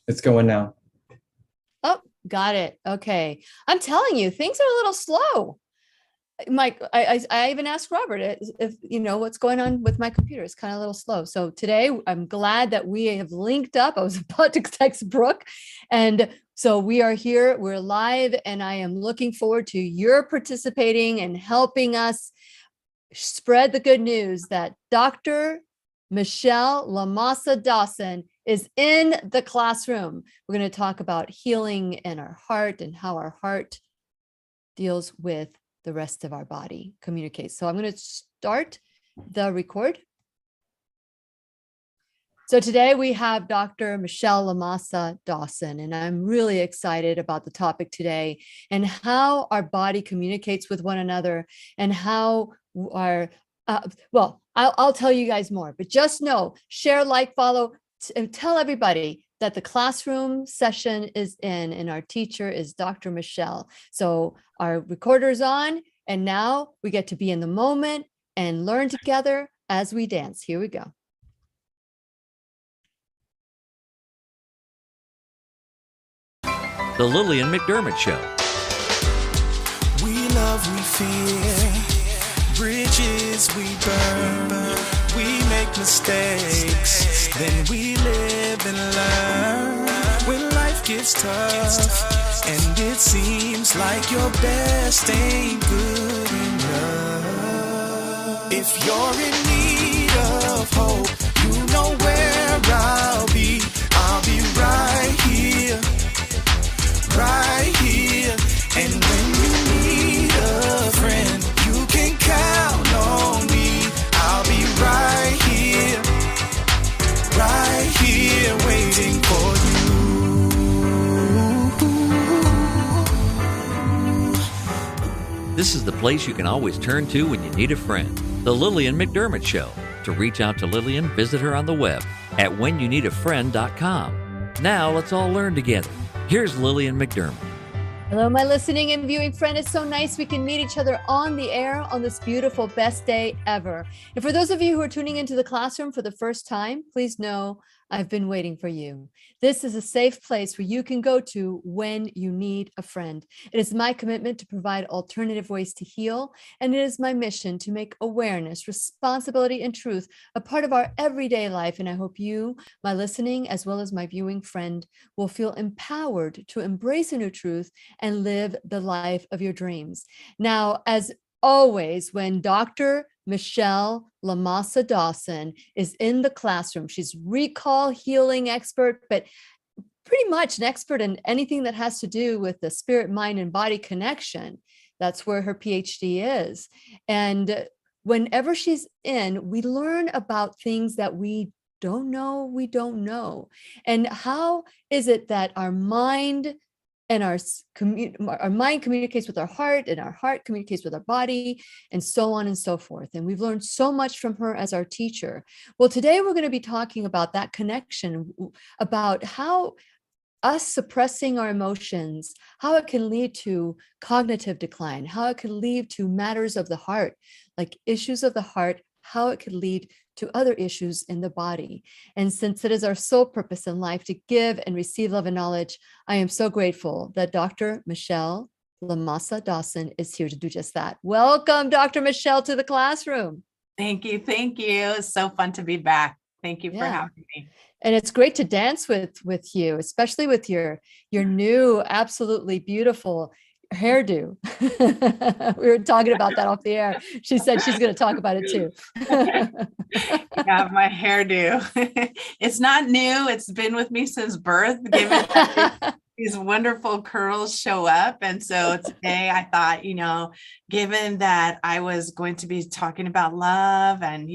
It's going now. Oh, got it. Okay. I'm telling you, things are a little slow. Mike, I even asked Robert if you know what's going on with my computer. It's kind of a little slow. So today I'm glad that we have linked up. I was about to text Brooke, and so we are here. We're live, and I am looking forward to your participating and helping us spread the good news that Dr. Michelle LaMasa-Dawson is in the classroom. We're going to talk about healing in our heart and how our heart deals with the rest of our body, communicates. So I'm going to start the record. So today we have Dr. Michelle LaMasa-Dawson, and I'm really excited about the topic today and how our body communicates with one another and how our, well, I'll tell you guys more, but just know, share, like, follow, and tell everybody that the classroom session is in, and our teacher is Dr. Michelle. So our recorder's on, and now we get to be in the moment and learn together as we dance. Here we go. The Lillian McDermott Show. We love, we fear, bridges we burn, we make mistakes, then we live and learn. When life gets tough, and it seems like your best ain't good enough. If you're in need of hope, you know where I'll be right here. Right here, and when you need a friend, you can count on me. I'll be right here, waiting for you. This is the place you can always turn to when you need a friend. The Lillian McDermott Show. To reach out to Lillian, visit her on the web at whenyouneedafriend.com. Now let's all learn together. Here's Lillian McDermott. Hello, my listening and viewing friend. It's so nice we can meet each other on the air on this beautiful best day ever. And for those of you who are tuning into the classroom for the first time, please know I've been waiting for you. This is a safe place where you can go to when you need a friend. It is my commitment to provide alternative ways to heal, and it is my mission to make awareness, responsibility, and truth a part of our everyday life. And I hope you, my listening, as well as my viewing friend, will feel empowered to embrace a new truth and live the life of your dreams. Now, as always, when Dr. Michelle LaMasa-Dawson is in the classroom, she's recall healing expert, but pretty much an expert in anything that has to do with the spirit, mind, and body connection. That's where her PhD is. And whenever she's in, we learn about things that we don't know. And how is it that our mind and our mind communicates with our heart, and our heart communicates with our body, and so on and so forth. And we've learned so much from her as our teacher. Well, today we're going to be talking about that connection, about how us suppressing our emotions, how it can lead to cognitive decline, how it can lead to matters of the heart, like issues of the heart, how it could lead to other issues in the body. And since it is our sole purpose in life to give and receive love and knowledge, I am so grateful that Dr. Michelle LaMasa-Dawson is here to do just that. Welcome, Dr. Michelle, to the classroom. Thank you. It's so fun to be back. Thank you for having me. And it's great to dance with you, especially with your new, absolutely beautiful hairdo. We were talking about that off the air. She said she's going to talk about it too. Yeah, my hairdo. It's not new. It's been with me since birth, given that these wonderful curls show up. And so today I thought, given that I was going to be talking about love, and,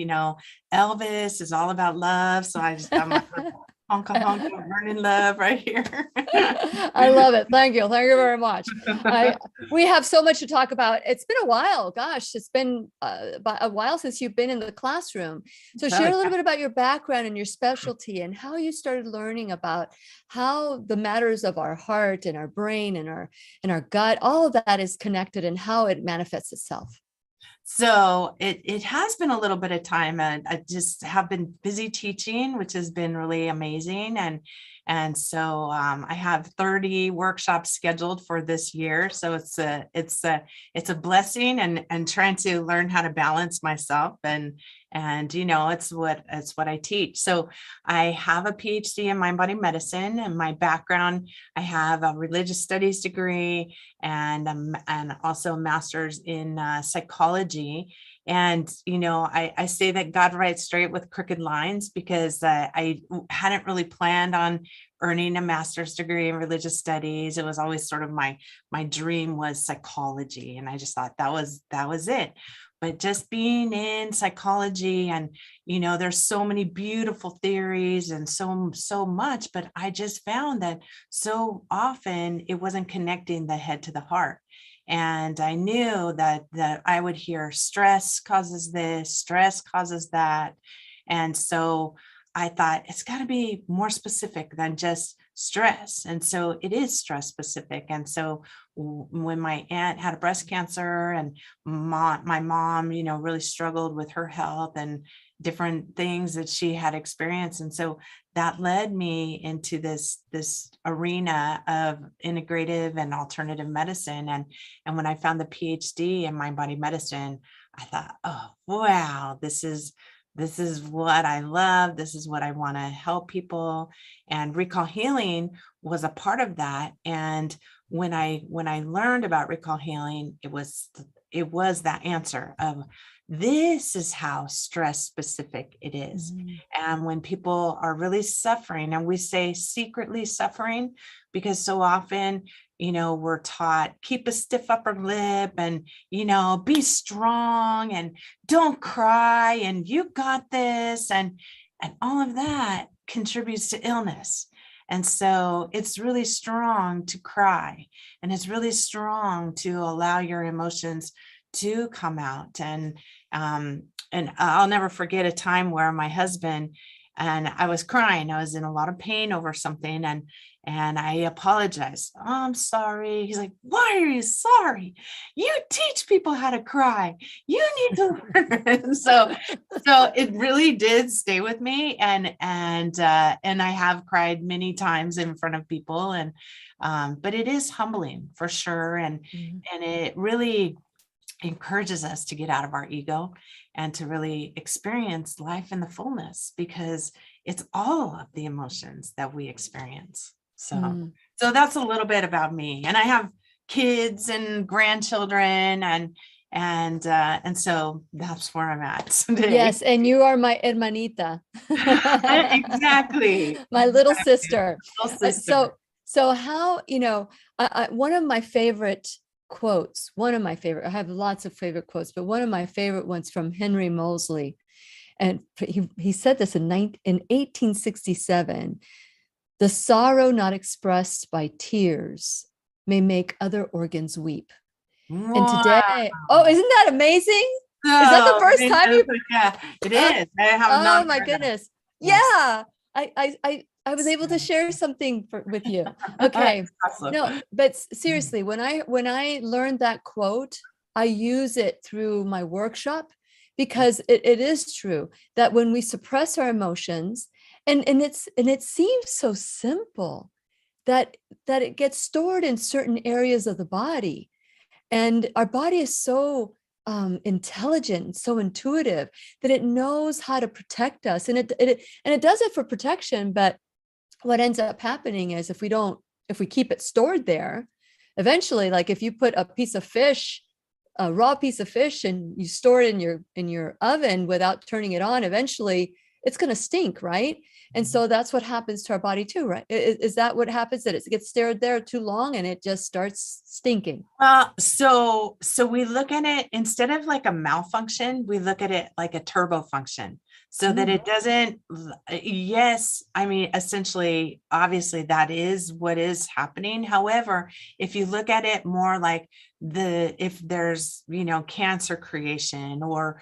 Elvis is all about love. So I'm like, honka honka, burning love right here. I love it. Thank you very much. We have so much to talk about. It's been a while. Gosh, it's been a while since you've been in the classroom. So share a little bit about your background and your specialty, and how you started learning about how the matters of our heart and our brain and our gut, all of that is connected, and how it manifests itself. So it has been a little bit of time, and I just have been busy teaching, which has been really amazing. And so I have 30 workshops scheduled for this year. So it's a blessing, and trying to learn how to balance myself, and it's what I teach. So I have a PhD in mind body medicine, and my background, I have a religious studies degree and also a master's in psychology. And, I say that God writes straight with crooked lines, because I hadn't really planned on earning a master's degree in religious studies. It was always sort of my dream was psychology. And I just thought that was it. But just being in psychology, and, there's so many beautiful theories and so much, but I just found that so often it wasn't connecting the head to the heart. And I knew that I would hear stress causes this, stress causes that. And so I thought it's got to be more specific than just stress. And so it is stress specific. And so when my aunt had a breast cancer, and my mom, really struggled with her health and different things that she had experienced. And so that led me into this arena of integrative and alternative medicine. And when I found the PhD in mind body medicine, I thought, oh, wow, this is what I love. This is what I want to help people. And recall healing was a part of that. And when I learned about recall healing, it was that answer of, this is how stress specific it is. And when people are really suffering, and we say secretly suffering, because so often, we're taught, keep a stiff upper lip, and, be strong, and don't cry, and you got this. And all of that contributes to illness. And so it's really strong to cry, and it's really strong to allow your emotions to come out. And I'll never forget a time where my husband, and I was crying. I was in a lot of pain over something, and I apologized. Oh, I'm sorry. He's like, why are you sorry? You teach people how to cry. You need to learn. So it really did stay with me. And I have cried many times in front of people, but it is humbling for sure. And it really encourages us to get out of our ego and to really experience life in the fullness, because it's all of the emotions that we experience. So that's a little bit about me. And I have kids and grandchildren, and so that's where I'm at today. Yes, and you are my hermanita. Exactly. My little sister. So how, one of my favorite quotes, I have lots of favorite quotes, but one of my favorite ones from Henry Moseley. And he said this in 1867, the sorrow not expressed by tears may make other organs weep. Wow. And today, isn't that amazing? Is that the first time you? Yeah, it is. I have not. Oh my goodness. Yeah. I was able to share something with you. Okay. Awesome. No, but seriously, when I learned that quote, I use it through my workshop, because it is true that when we suppress our emotions, and it seems so simple that it gets stored in certain areas of the body, and our body is so intelligent, so intuitive, that it knows how to protect us, and it does it for protection. But what ends up happening is, if we keep it stored there, eventually, like if you put a raw piece of fish, and you store it in your oven without turning it on, eventually it's going to stink, right? And so that's what happens to our body too, right? Is that what happens, that it gets stored there too long and it just starts stinking? So we look at it, instead of like a malfunction, we look at it like a turbo function, so that it doesn't. Yes, I mean, essentially, obviously that is what is happening. However, if you look at it more like if there's, cancer creation or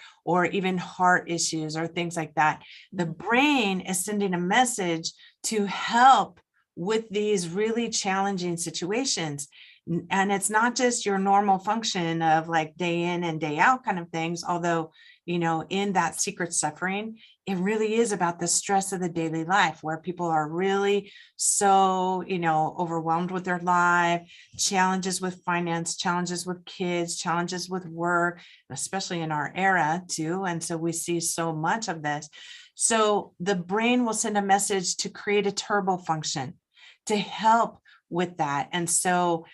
even heart issues or things like that, the brain is sending a message to help with these really challenging situations. And it's not just your normal function of like day in and day out kind of things, although, in that secret suffering, it really is about the stress of the daily life where people are really so, overwhelmed with their life, challenges with finance, challenges with kids, challenges with work, especially in our era too. And so we see so much of this. So the brain will send a message to create a turbo function to help with that. And so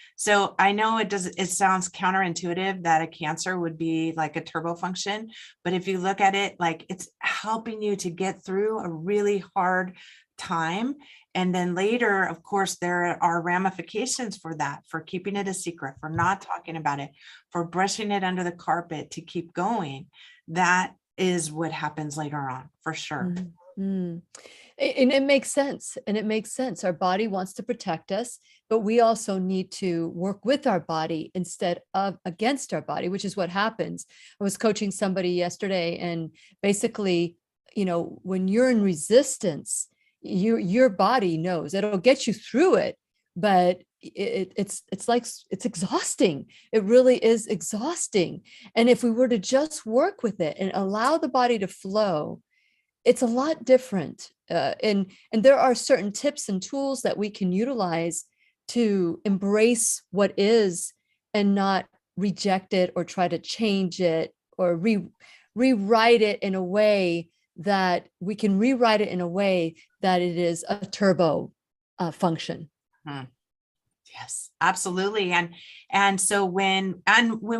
I know it sounds counterintuitive that a cancer would be like a turbo function, but if you look at it, like it's helping you to get through a really hard time. And then later, of course, there are ramifications for that, for keeping it a secret, for not talking about it, for brushing it under the carpet to keep going. That is what happens later on, for sure. Mm-hmm. And it makes sense. And it makes sense. Our body wants to protect us, but we also need to work with our body instead of against our body, which is what happens. I was coaching somebody yesterday, and basically, when you're in resistance, your body knows it'll get you through it, but it's exhausting. It really is exhausting. And if we were to just work with it and allow the body to flow, it's a lot different. And there are certain tips and tools that we can utilize to embrace what is and not reject it or try to change it or rewrite it in a way that we can rewrite it in a way that it is a turbo function. Yes, absolutely. And so when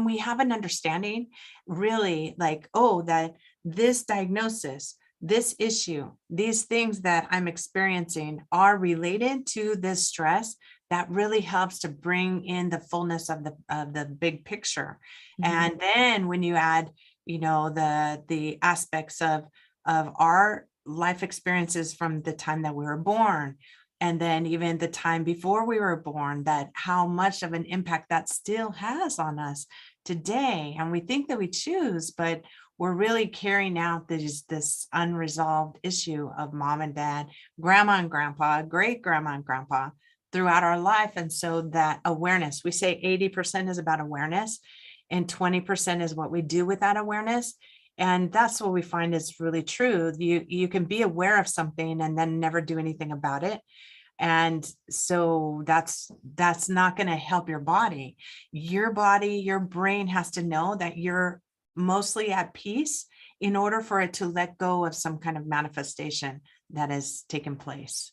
we have an understanding, really like, that this diagnosis, this issue, these things that I'm experiencing are related to this stress, that really helps to bring in the fullness of the big picture. Mm-hmm. And then when you add, the aspects of our life experiences from the time that we were born, and then even the time before we were born, that how much of an impact that still has on us today. And we think that we choose, but we're really carrying out this unresolved issue of mom and dad, grandma and grandpa, great grandma and grandpa throughout our life. And so that awareness, we say 80% is about awareness and 20% is what we do with that awareness. And that's what we find is really true. You can be aware of something and then never do anything about it. And so that's not going to help your body. Your brain has to know that you're mostly at peace in order for it to let go of some kind of manifestation that has taken place.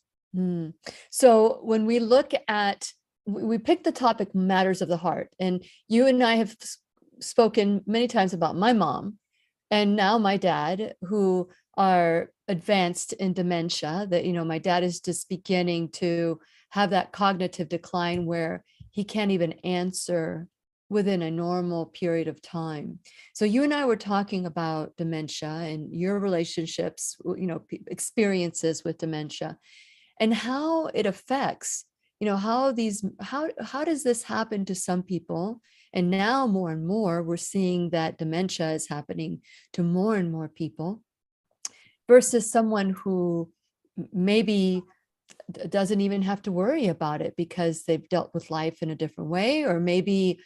So when we look at, we picked the topic matters of the heart, and you and I have spoken many times about my mom and now my dad, who are advanced in dementia. That, my dad is just beginning to have that cognitive decline where he can't even answer within a normal period of time. So you and I were talking about dementia and your relationships, experiences with dementia, and how it affects, how does this happen to some people? And now more and more, we're seeing that dementia is happening to more and more people versus someone who maybe doesn't even have to worry about it because they've dealt with life in a different way, or maybe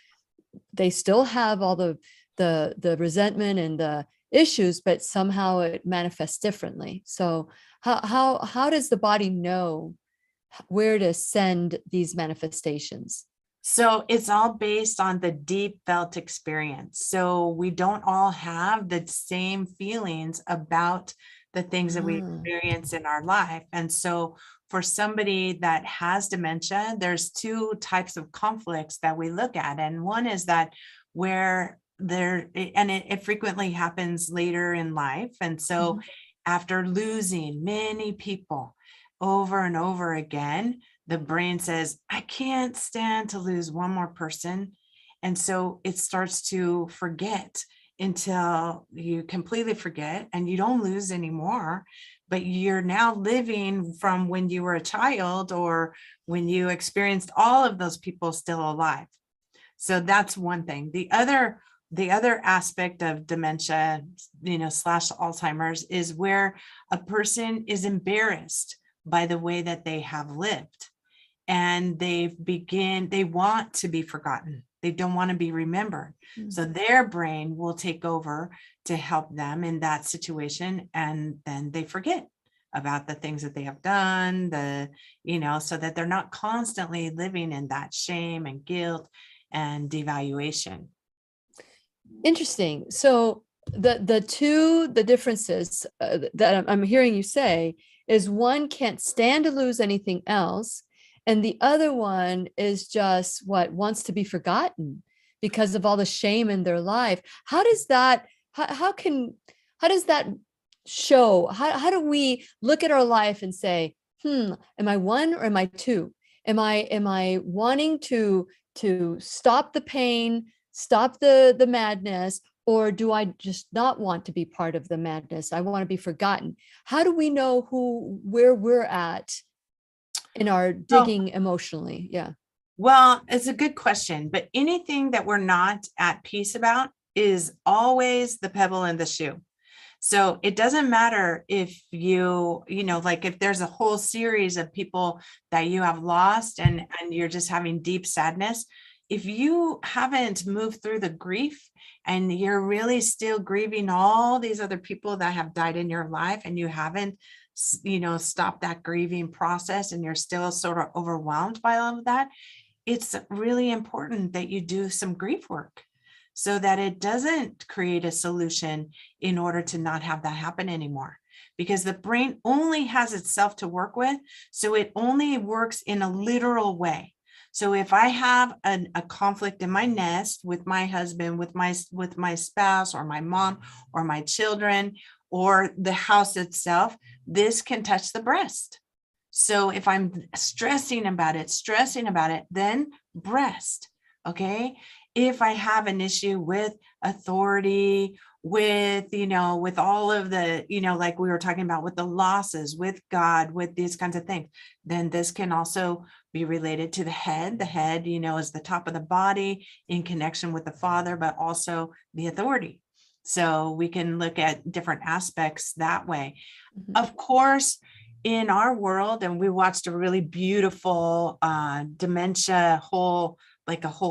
they still have all the resentment and the issues, but somehow it manifests differently. So how does the body know where to send these manifestations? So it's all based on the deep felt experience. So we don't all have the same feelings about the things that we experience in our life. And so for somebody that has dementia, there's two types of conflicts that we look at. And one is that where it frequently happens later in life. And so after losing many people over and over again, the brain says, I can't stand to lose one more person. And so it starts to forget until you completely forget and you don't lose anymore, but you're now living from when you were a child or when you experienced all of those people still alive. So that's one thing. The other aspect of dementia, / Alzheimer's, is where a person is embarrassed by the way that they have lived. and they want to be forgotten. They don't want to be remembered. So their brain will take over to help them in that situation. And then they forget about the things that they have done, so that they're not constantly living in that shame and guilt and devaluation. Interesting. So the differences that I'm hearing you say is one can't stand to lose anything else, and the other one is just wants to be forgotten because of all the shame in their life. How does that show? How do we look at our life and say, am I one or am I two? Am I wanting to stop the pain, stop the madness, or do I just not want to be part of the madness? I want to be forgotten. How do we know where we're at in our digging emotionally? Yeah. Well, it's a good question, but anything that we're not at peace about is always the pebble in the shoe. So it doesn't matter if if there's a whole series of people that you have lost and you're just having deep sadness. If you haven't moved through the grief and you're really still grieving all these other people that have died in your life, and you haven't, stopped that grieving process, and you're still sort of overwhelmed by all of that, it's really important that you do some grief work so that it doesn't create a solution in order to not have that happen anymore. Because the brain only has itself to work with, so it only works in a literal way. So if I have a conflict in my nest with my husband, with my spouse, or my mom, or my children, or the house itself, this can touch the breast. So if I'm stressing about it, then breast. Okay. If I have an issue with authority, with all of the, like we were talking about with the losses, with God, with these kinds of things, then this can also be related to the head. The head, is the top of the body in connection with the Father, but also the authority. So we can look at different aspects that way. Mm-hmm. Of course, in our world, and we watched a really beautiful dementia whole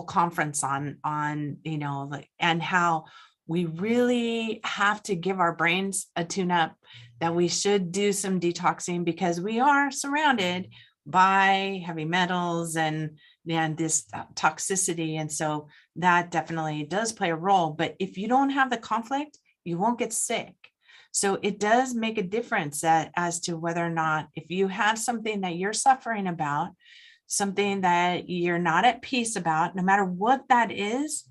conference on and how we really have to give our brains a tune up, that we should do some detoxing because we are surrounded by heavy metals and this toxicity. And so that definitely does play a role. But if you don't have the conflict, you won't get sick. So it does make a difference as to whether or not, if you have something that you're suffering about, something that you're not at peace about, no matter what that is,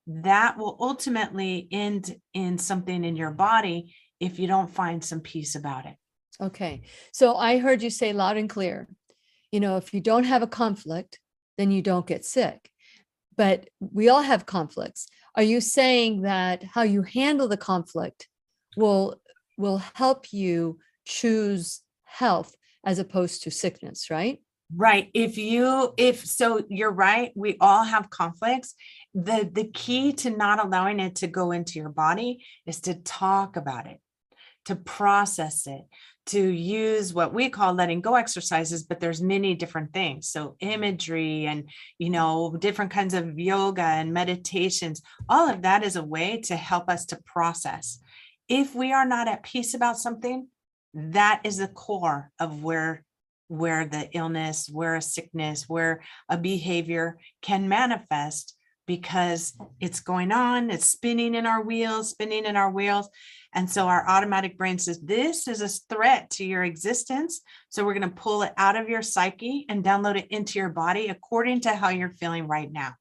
that will ultimately end in something in your body if you don't find some peace about it. Okay. So I heard you say loud and clear, if you don't have a conflict, then you don't get sick. But we all have conflicts. Are you saying that how you handle the conflict will help you choose health as opposed to sickness, right? Right. So you're right. We all have conflicts. The key to not allowing it to go into your body is to talk about it, to process it, to use what we call letting go exercises, but there's many different things. So imagery and, different kinds of yoga and meditations, all of that is a way to help us to process. If we are not at peace about something, that is the core of where the illness, where a sickness, where a behavior can manifest, because it's going on, it's spinning in our wheels. And so our automatic brain says, this is a threat to your existence. So we're going to pull it out of your psyche and download it into your body according to how you're feeling right now.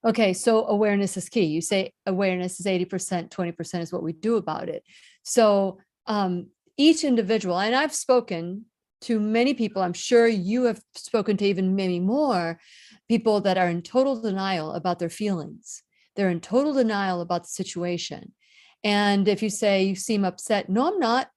Okay, so awareness is key. You say awareness is 80%, 20% is what we do about it. So each individual, and I've spoken to many people, I'm sure you have spoken to even many more people that are in total denial about their feelings. They're in total denial about the situation. And if you say you seem upset, no, I'm not.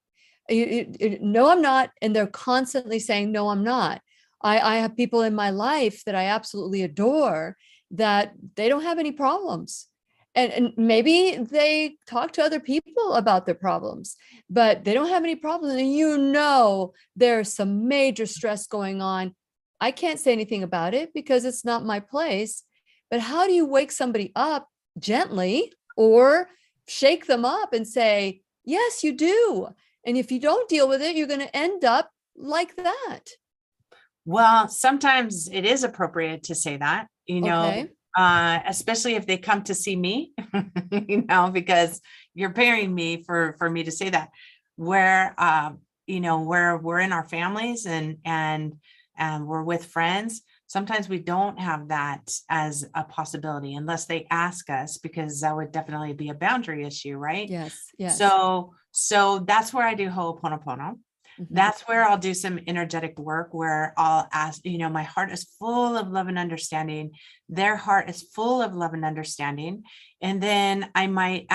No, I'm not. And they're constantly saying, no, I'm not. I have people in my life that I absolutely adore that they don't have any problems. and maybe they talk to other people about their problems, but they don't have any problems. And there's some major stress going on. I can't say anything about it because it's not my place. But how do you wake somebody up gently or shake them up and say, yes, you do. And if you don't deal with it, you're going to end up like that. Well, sometimes it is appropriate to say that, Okay. Especially if they come to see me, because you're paying me for me to say that, where, where we're in our families and we're with friends. Sometimes we don't have that as a possibility unless they ask us, because that would definitely be a boundary issue, right? Yes. Yes. So that's where I do Ho'oponopono. Mhm. That's where I'll do some energetic work where I'll ask, my heart is full of love and understanding. Their heart is full of love and understanding. And then I might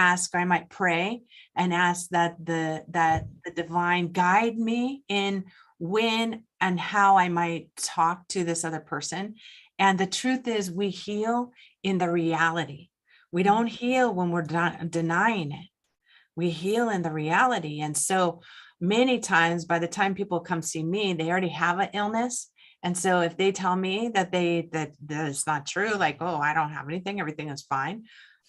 pray and ask that the divine guide me in when and how I might talk to this other person. And the truth is, we heal in the reality. We don't heal when we're denying it. We heal in the reality. And so many times, by the time people come see me, they already have an illness. And so if they tell me that it's not true, like, oh, I don't have anything, everything is fine,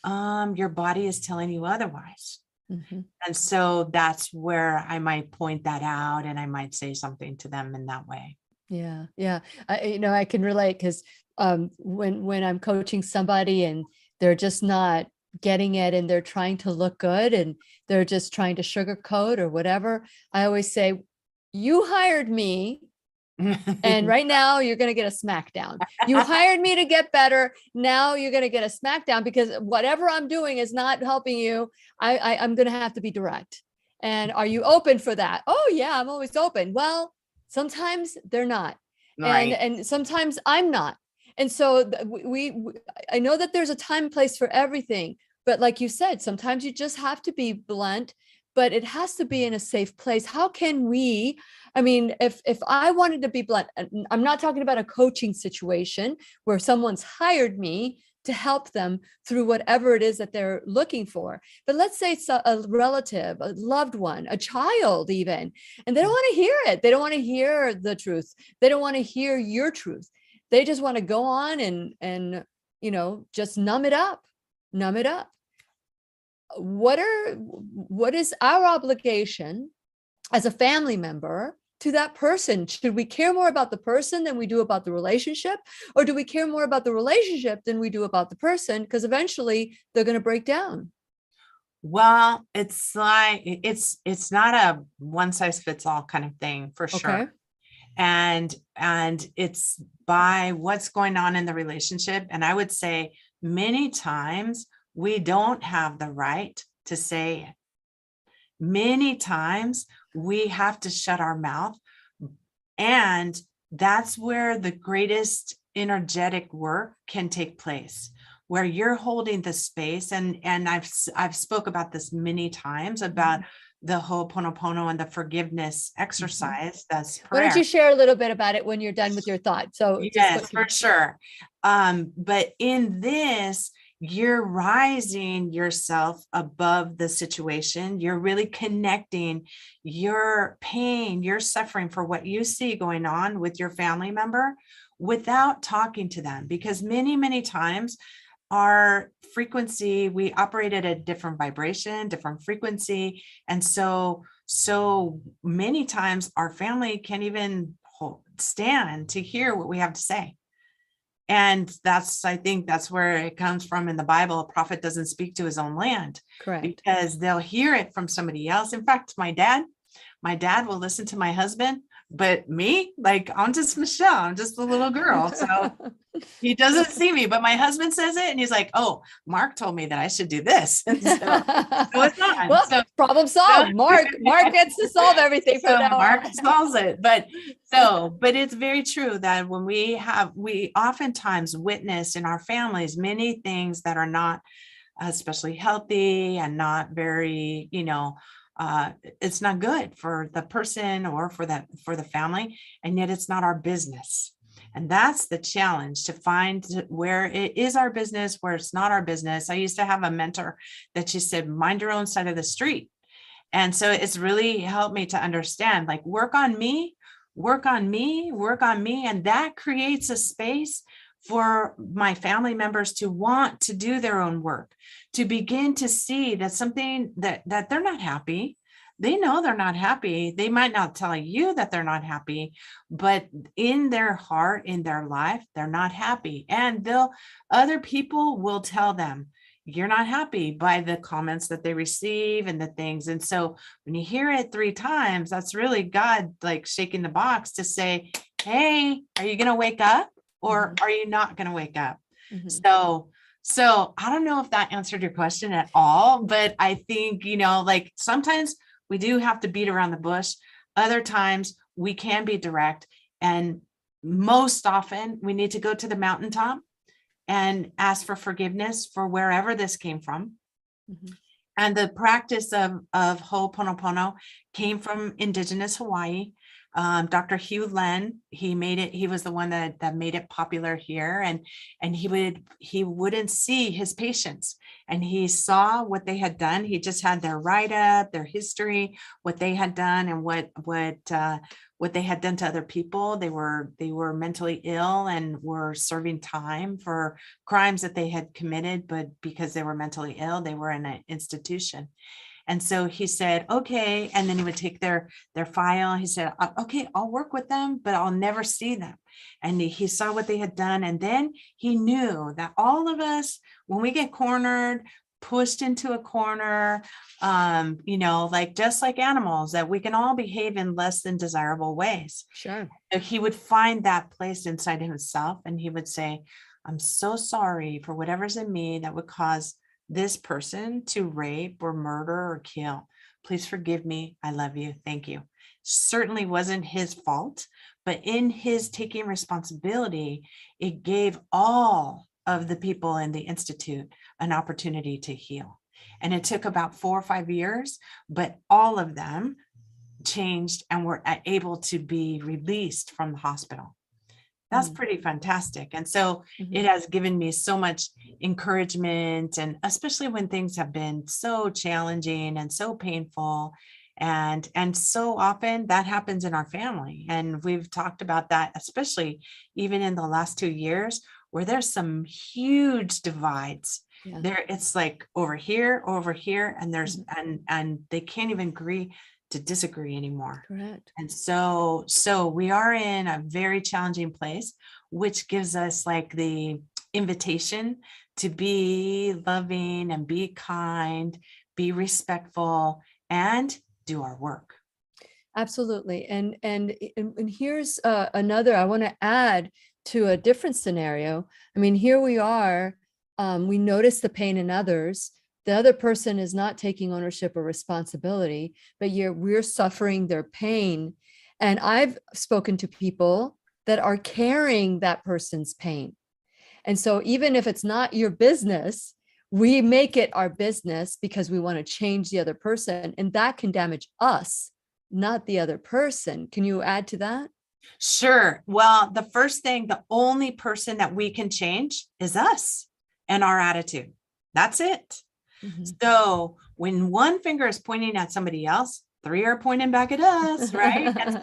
your body is telling you otherwise. Mm-hmm. And so that's where I might point that out, and I might say something to them in that way. Yeah. Yeah. I can relate because when I'm coaching somebody and they're just not getting it and they're trying to look good and they're just trying to sugarcoat or whatever, I always say, you hired me. And right now you're going to get a smackdown. You hired me to get better. Now you're going to get a smackdown because whatever I'm doing is not helping you. I'm going to have to be direct. And are you open for that? Oh yeah, I'm always open. Well, sometimes they're not. Right. And sometimes I'm not. And so I know that there's a time and place for everything, but like you said, sometimes you just have to be blunt, but it has to be in a safe place. How can we, if I wanted to be blunt, I'm not talking about a coaching situation where someone's hired me to help them through whatever it is that they're looking for. But let's say it's a relative, a loved one, a child even, and they don't want to hear it. They don't want to hear the truth. They don't want to hear your truth. They just want to go on and just numb it up. What is our obligation as a family member to that person? Should we care more about the person than we do about the relationship? Or do we care more about the relationship than we do about the person? Because eventually they're going to break down. Well, it's like, it's not a one size fits all kind of thing for sure. Okay. And it's by what's going on in the relationship. And I would say many times we don't have the right to say it. Many times we have to shut our mouth. And that's where the greatest energetic work can take place, where you're holding the space. And I've spoke about this many times about the Ho'oponopono and the forgiveness exercise. That's prayer. Why don't you share a little bit about it when you're done with your thought? So yes, for sure. But in this, you're rising yourself above the situation. You're really connecting your pain, your suffering for what you see going on with your family member without talking to them. Because many, many times our frequency, we operate at a different vibration, different frequency. And so many times our family can't even stand to hear what we have to say. And I think that's where it comes from in the Bible. A prophet doesn't speak to his own land. Correct. Because they'll hear it from somebody else. In fact, my dad will listen to my husband, but me, like, I'm just Michelle. I'm just a little girl. So he doesn't see me, but my husband says it and he's like, oh, Mark told me that I should do this. And so it's not. Well, so, problem solved. Mark gets to solve everything from now Mark on. solves it. But it's very true that when we oftentimes witness in our families many things that are not especially healthy and not very, it's not good for the person or for the family. And yet it's not our business. And that's the challenge, to find where it is our business, where it's not our business. I used to have a mentor that she said, mind your own side of the street. And so it's really helped me to understand, like, work on me, work on me, work on me. And that creates a space for my family members to want to do their own work, to begin to see that something that they're not happy. They know they're not happy. They might not tell you that they're not happy, but in their heart, in their life, they're not happy. And other people will tell them, you're not happy, by the comments that they receive and the things. And so when you hear it 3 times, that's really God like shaking the box to say, hey, are you going to wake up, or are you not going to wake up? So I don't know if that answered your question at all, but I think, like, sometimes we do have to beat around the bush. Other times we can be direct. And most often we need to go to the mountaintop and ask for forgiveness for wherever this came from. And the practice of Ho'oponopono came from indigenous Hawaii. Dr. Hugh Len, he was the one that made it popular here. And he wouldn't see his patients, and he saw what they had done. He just had their write-up, their history, what they had done, and what they had done to other people. They were mentally ill and were serving time for crimes that they had committed, but because they were mentally ill, they were in an institution. And so he said, okay. And then he would take their file. He said, okay, I'll work with them, but I'll never see them. And he saw what they had done. And then he knew that all of us, when we get cornered, pushed into a corner, like just like animals, that we can all behave in less than desirable ways. Sure. So he would find that place inside himself, and he would say, I'm so sorry for whatever's in me that would cause this person to rape or murder or kill. Please forgive me. I love you. Thank you. Certainly wasn't his fault, but in his taking responsibility, it gave all of the people in the Institute an opportunity to heal. And it took about 4 or 5 years, but all of them changed and were able to be released from the hospital. That's pretty fantastic. And so it has given me so much encouragement, and especially when things have been so challenging and so painful. And so often that happens in our family. And we've talked about that, especially even in the last 2 years, where there's some huge divides. Yeah. There, it's like over here, and there's and they can't even agree to disagree anymore. Correct. And so we are in a very challenging place, which gives us like the invitation to be loving and be kind, be respectful, and do our work. Absolutely. And here's another, I want to add to a different scenario. I mean, here we are, we notice the pain in others. The other person is not taking ownership or responsibility, but we're suffering their pain. And I've spoken to people that are carrying that person's pain. And so even if it's not your business, we make it our business because we want to change the other person, and that can damage us, not the other person. Can you add to that? Sure. Well, the first thing, the only person that we can change is us and our attitude. That's it. So when one finger is pointing at somebody else, 3 are pointing back at us, right? And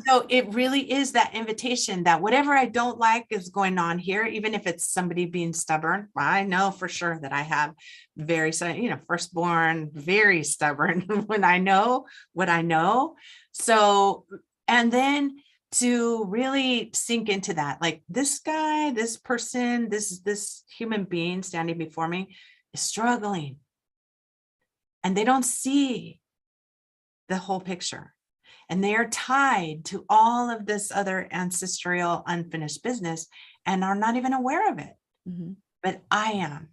so it really is that invitation that whatever I don't like is going on here, even if it's somebody being stubborn. I know for sure that I have very, firstborn, very stubborn when I know what I know. So, and then to really sink into that, like this guy, this person, this human being standing before me is struggling, and they don't see the whole picture, and they are tied to all of this other ancestral unfinished business and are not even aware of it. But I am.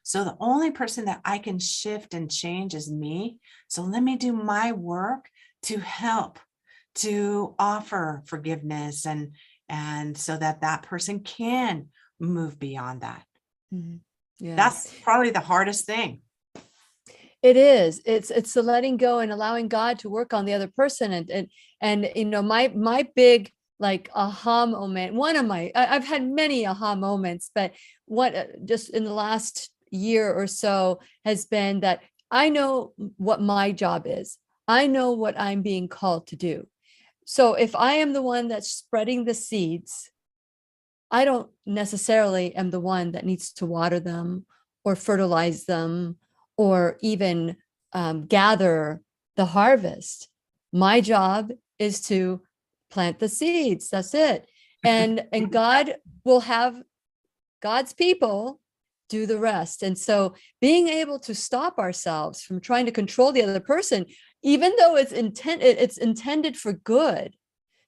So the only person that I can shift and change is me. So let me do my work to help, to offer forgiveness, and so that person can move beyond that. Yeah. That's probably the hardest thing. It is. It's the letting go and allowing God to work on the other person. And my big like aha moment. I've had many aha moments, but what just in the last year or so has been that I know what my job is. I know what I'm being called to do. So if I am the one that's spreading the seeds, I don't necessarily am the one that needs to water them or fertilize them or even gather the harvest. My job is to plant the seeds. That's it. And God will have God's people do the rest. And so being able to stop ourselves from trying to control the other person, even though it's intended for good,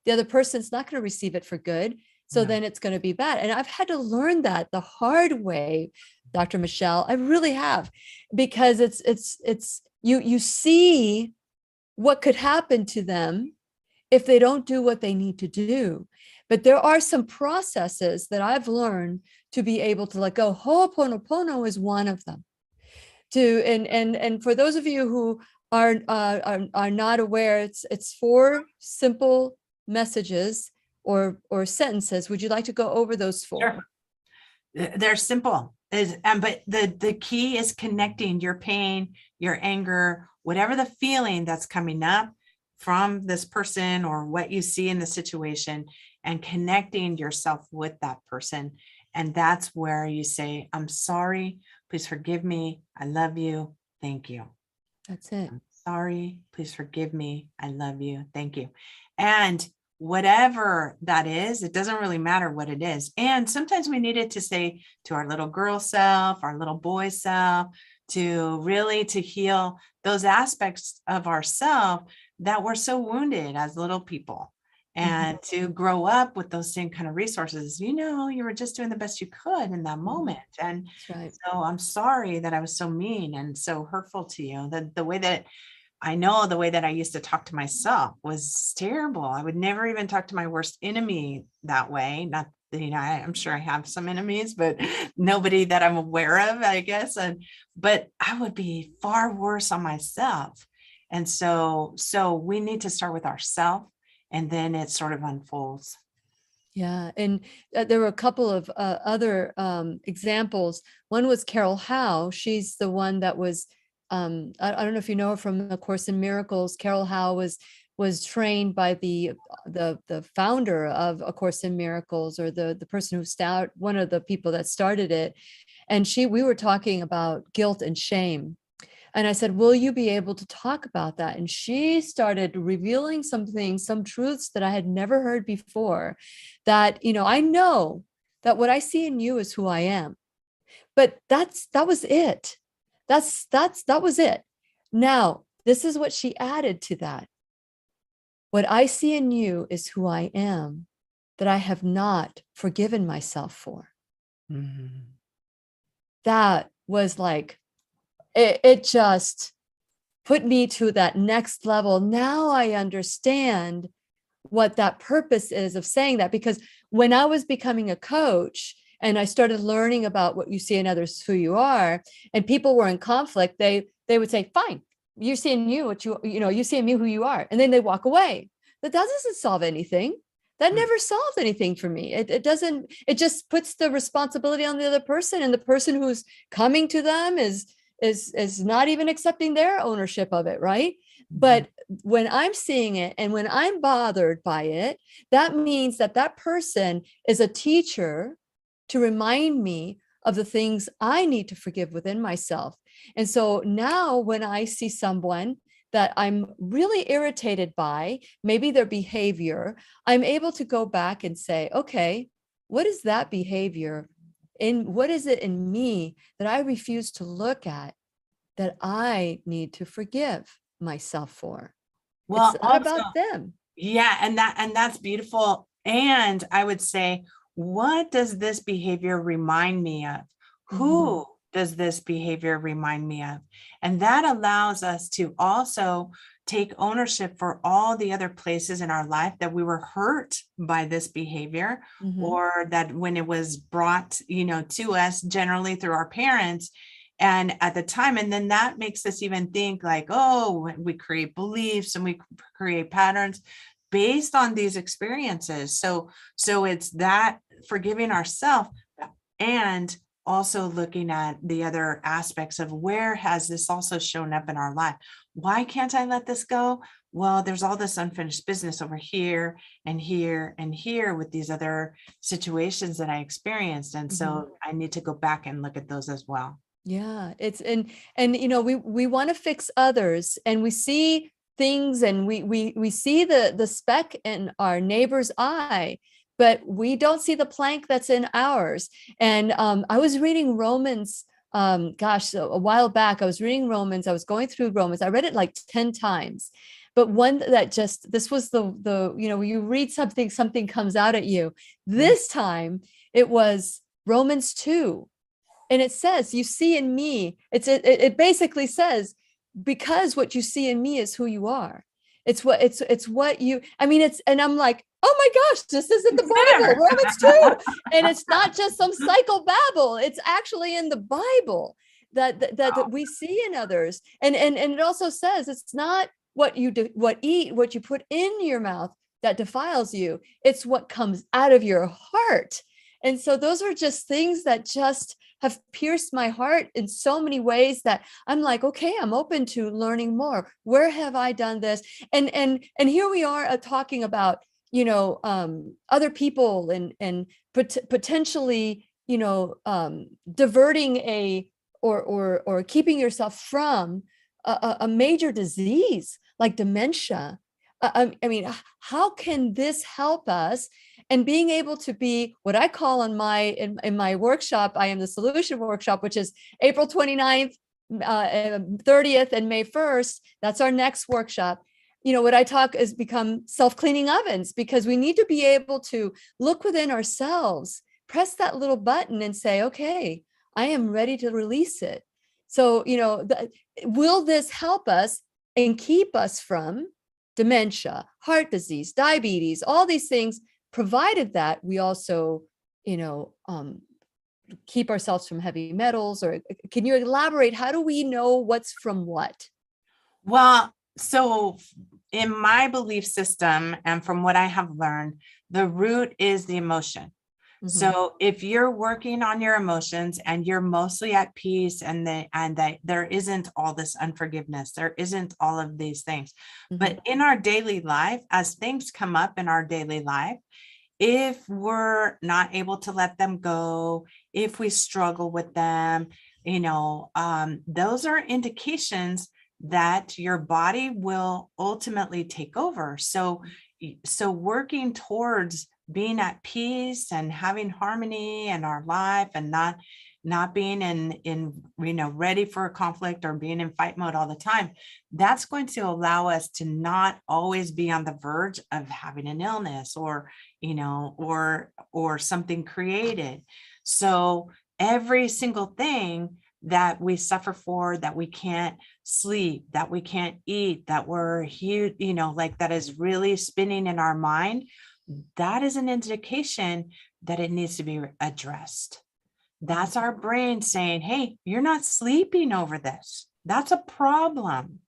the other person's not going to receive it for good. So then it's going to be bad. And I've had to learn that the hard way, Dr. Michelle. I really have, because it's you see what could happen to them if they don't do what they need to do. But there are some processes that I've learned to be able to let go. Ho'oponopono is one of them. And for those of you who are not aware, it's 4 simple messages or sentences. Would you like to go over those 4? Sure. They're simple, but the key is connecting your pain, your anger, whatever the feeling that's coming up from this person or what you see in the situation, and connecting yourself with that person. And that's where you say, I'm sorry, please forgive me, I love you, thank you. That's it. I'm sorry, please forgive me, I love you, thank you. And whatever that is, it doesn't really matter what it is. And sometimes we needed to say to our little girl self, our little boy self, to heal those aspects of ourself that were so wounded as little people, and to grow up with those same kind of resources. You were just doing the best you could in that moment. And right. So I'm sorry that I was so mean and so hurtful to you. The way that I used to talk to myself was terrible. I would never even talk to my worst enemy that way. Not, I'm sure I have some enemies, but nobody that I'm aware of, I guess. But I would be far worse on myself. And so we need to start with ourselves, and then it sort of unfolds. Yeah. And there were a couple of other examples. One was Carol Howe. She's the one that was, I don't know if you know her from A Course in Miracles. Carol Howe was trained by the founder of A Course in Miracles, or the person one of the people that started it. And we were talking about guilt and shame. And I said, will you be able to talk about that? And she started revealing some things, some truths that I had never heard before, that, I know that what I see in you is who I am. But that was it. That was it. Now, this is what she added to that. What I see in you is who I am, that I have not forgiven myself for. Mm-hmm. That was like, it just put me to that next level. Now I understand what that purpose is of saying that, because when I was becoming a coach and I started learning about what you see in others, who you are, and people were in conflict, they would say, fine, you're seeing you, you see in me who you are. And then they walk away. That doesn't solve anything. That never solved anything for me. It doesn't, it just puts the responsibility on the other person, and the person who's coming to them is not even accepting their ownership of it, right? Mm-hmm. But when I'm seeing it and when I'm bothered by it, that means that person is a teacher to remind me of the things I need to forgive within myself. And so now when I see someone that I'm really irritated by, maybe their behavior, I'm able to go back and say, okay, what is that behavior? What is it in me that I refuse to look at, that I need to forgive myself for? Well, it's not about them. Yeah. And that's beautiful. And I would say, what does this behavior remind me of? Who does this behavior remind me of? And that allows us to also take ownership for all the other places in our life that we were hurt by this behavior, or that when it was brought, to us generally through our parents and at the time. And then that makes us even think like, oh, we create beliefs and we create patterns. based on these experiences. So it's that forgiving ourselves and also looking at the other aspects of where has this also shown up in our life. Why can't I let this go? Well, there's all this unfinished business over here and here and here with these other situations that I experienced. And so I need to go back and look at those as well. Yeah, it's and we want to fix others, and we see things, and we see the speck in our neighbor's eye, but we don't see the plank that's in ours. And I was reading Romans, a while back. I was reading Romans. I was going through Romans. I read it like 10 times. But one that this was the you read something comes out at you. This time it was Romans 2. And it says, you see in me, it basically says, because what you see in me is who you are. It's what you, and I'm like, oh my gosh, this is in the Bible, Romans 2. And it's not just some psychobabble. It's actually in the Bible that we see in others. And it also says, it's not what you what you put in your mouth that defiles you. It's what comes out of your heart. And so those are just things that just have pierced my heart in so many ways that I'm like, okay, I'm open to learning more. Where have I done this? And here we are talking about, other people and potentially, diverting or keeping yourself from a major disease like dementia. How can this help us? And being able to be what I call in my workshop, I am the solution workshop, which is April 29th, 30th, and May 1st. That's our next workshop. What I talk is become self-cleaning ovens, because we need to be able to look within ourselves, press that little button and say, okay, I am ready to release it. So, will this help us and keep us from dementia, heart disease, diabetes, all these things, provided that we also, keep ourselves from heavy metals? Or can you elaborate? How do we know what's from what? Well, so in my belief system, and from what I have learned, the root is the emotion. So if you're working on your emotions and you're mostly at peace, and that there isn't all this unforgiveness, there isn't all of these things, but in our daily life, as things come up in our daily life, if we're not able to let them go, if we struggle with them, those are indications that your body will ultimately take over. So working towards being at peace and having harmony in our life, and not being in ready for a conflict or being in fight mode all the time, that's going to allow us to not always be on the verge of having an illness or something created. So every single thing that we suffer for, that we can't sleep, that we can't eat, that we're huge, that is really spinning in our mind, that is an indication that it needs to be addressed. That's our brain saying, hey, you're not sleeping over this. That's a problem.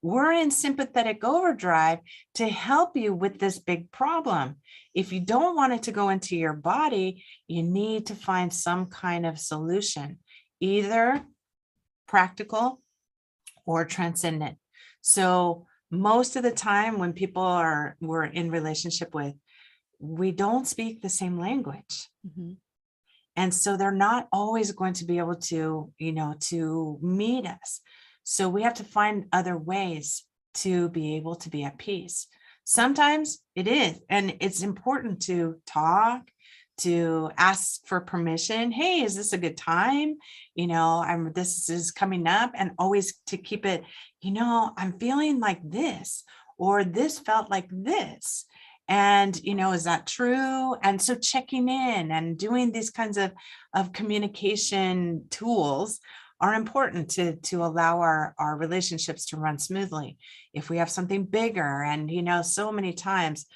We're in sympathetic overdrive to help you with this big problem. If you don't want it to go into your body, you need to find some kind of solution, either practical or transcendent. So most of the time when we're in relationship with, we don't speak the same language. And so they're not always going to be able to, to meet us. So we have to find other ways to be able to be at peace. Sometimes it is, and it's important to talk, to ask for permission. Hey, is this a good time? This is coming up, and always to keep it, I'm feeling like this, or this felt like this. And, is that true? And so checking in and doing these kinds of communication tools are important to allow our relationships to run smoothly. If we have something bigger, and, so many times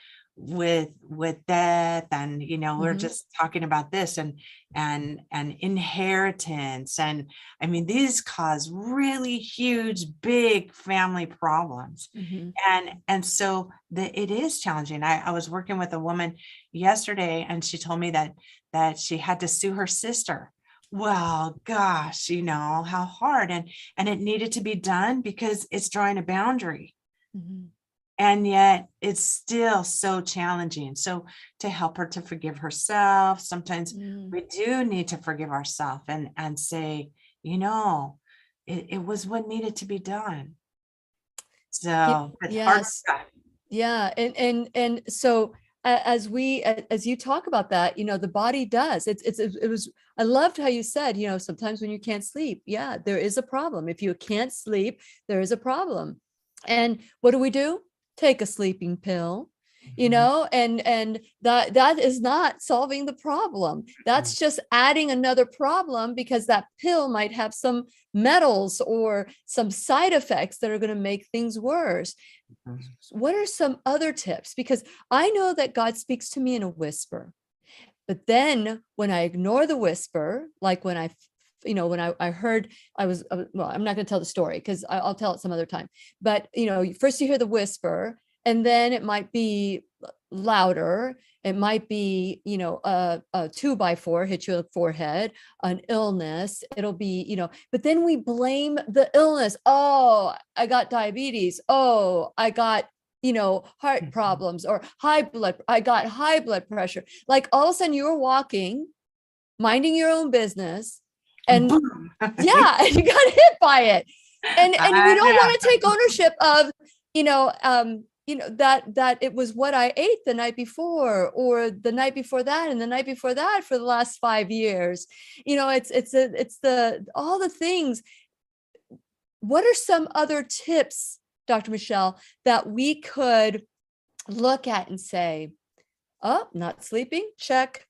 with death, and we're Mhm. just talking about this, and inheritance, and I mean, these cause really huge, big family problems. Mhm. And so it is challenging. I was working with a woman yesterday, and she told me that she had to sue her sister. Well, gosh, how hard, and it needed to be done because it's drawing a boundary. Mhm. And yet it's still so challenging. So to help her to forgive herself, sometimes Mhm. we do need to forgive ourselves and say, it was what needed to be done. So it's hard Yes. stuff. Yeah. And so as you talk about that, the body does. It was, I loved how you said, sometimes when you can't sleep, yeah, there is a problem. If you can't sleep, there is a problem. And what do? Take a sleeping pill, and that is not solving the problem. That's just adding another problem, because that pill might have some metals or some side effects that are going to make things worse. Mhm. What are some other tips? Because I know that God speaks to me in a whisper, but then when I ignore the whisper, like when I heard, well, I'm not going to tell the story because I'll tell it some other time. But, first you hear the whisper, and then it might be louder. It might be, a 2x4 hit you in the forehead, an illness. It'll be, but then we blame the illness. Oh, I got diabetes. Oh, I got, heart problems, or I got high blood pressure. Like all of a sudden you're walking, minding your own business, and Boom. yeah, and you got hit by it. And we I don't know. want to take ownership of, that it was what I ate the night before, or the night before that, and the night before that for the last 5 years. It's all the things. What are some other tips, Dr. Michelle, that we could look at and say, oh, not sleeping, check.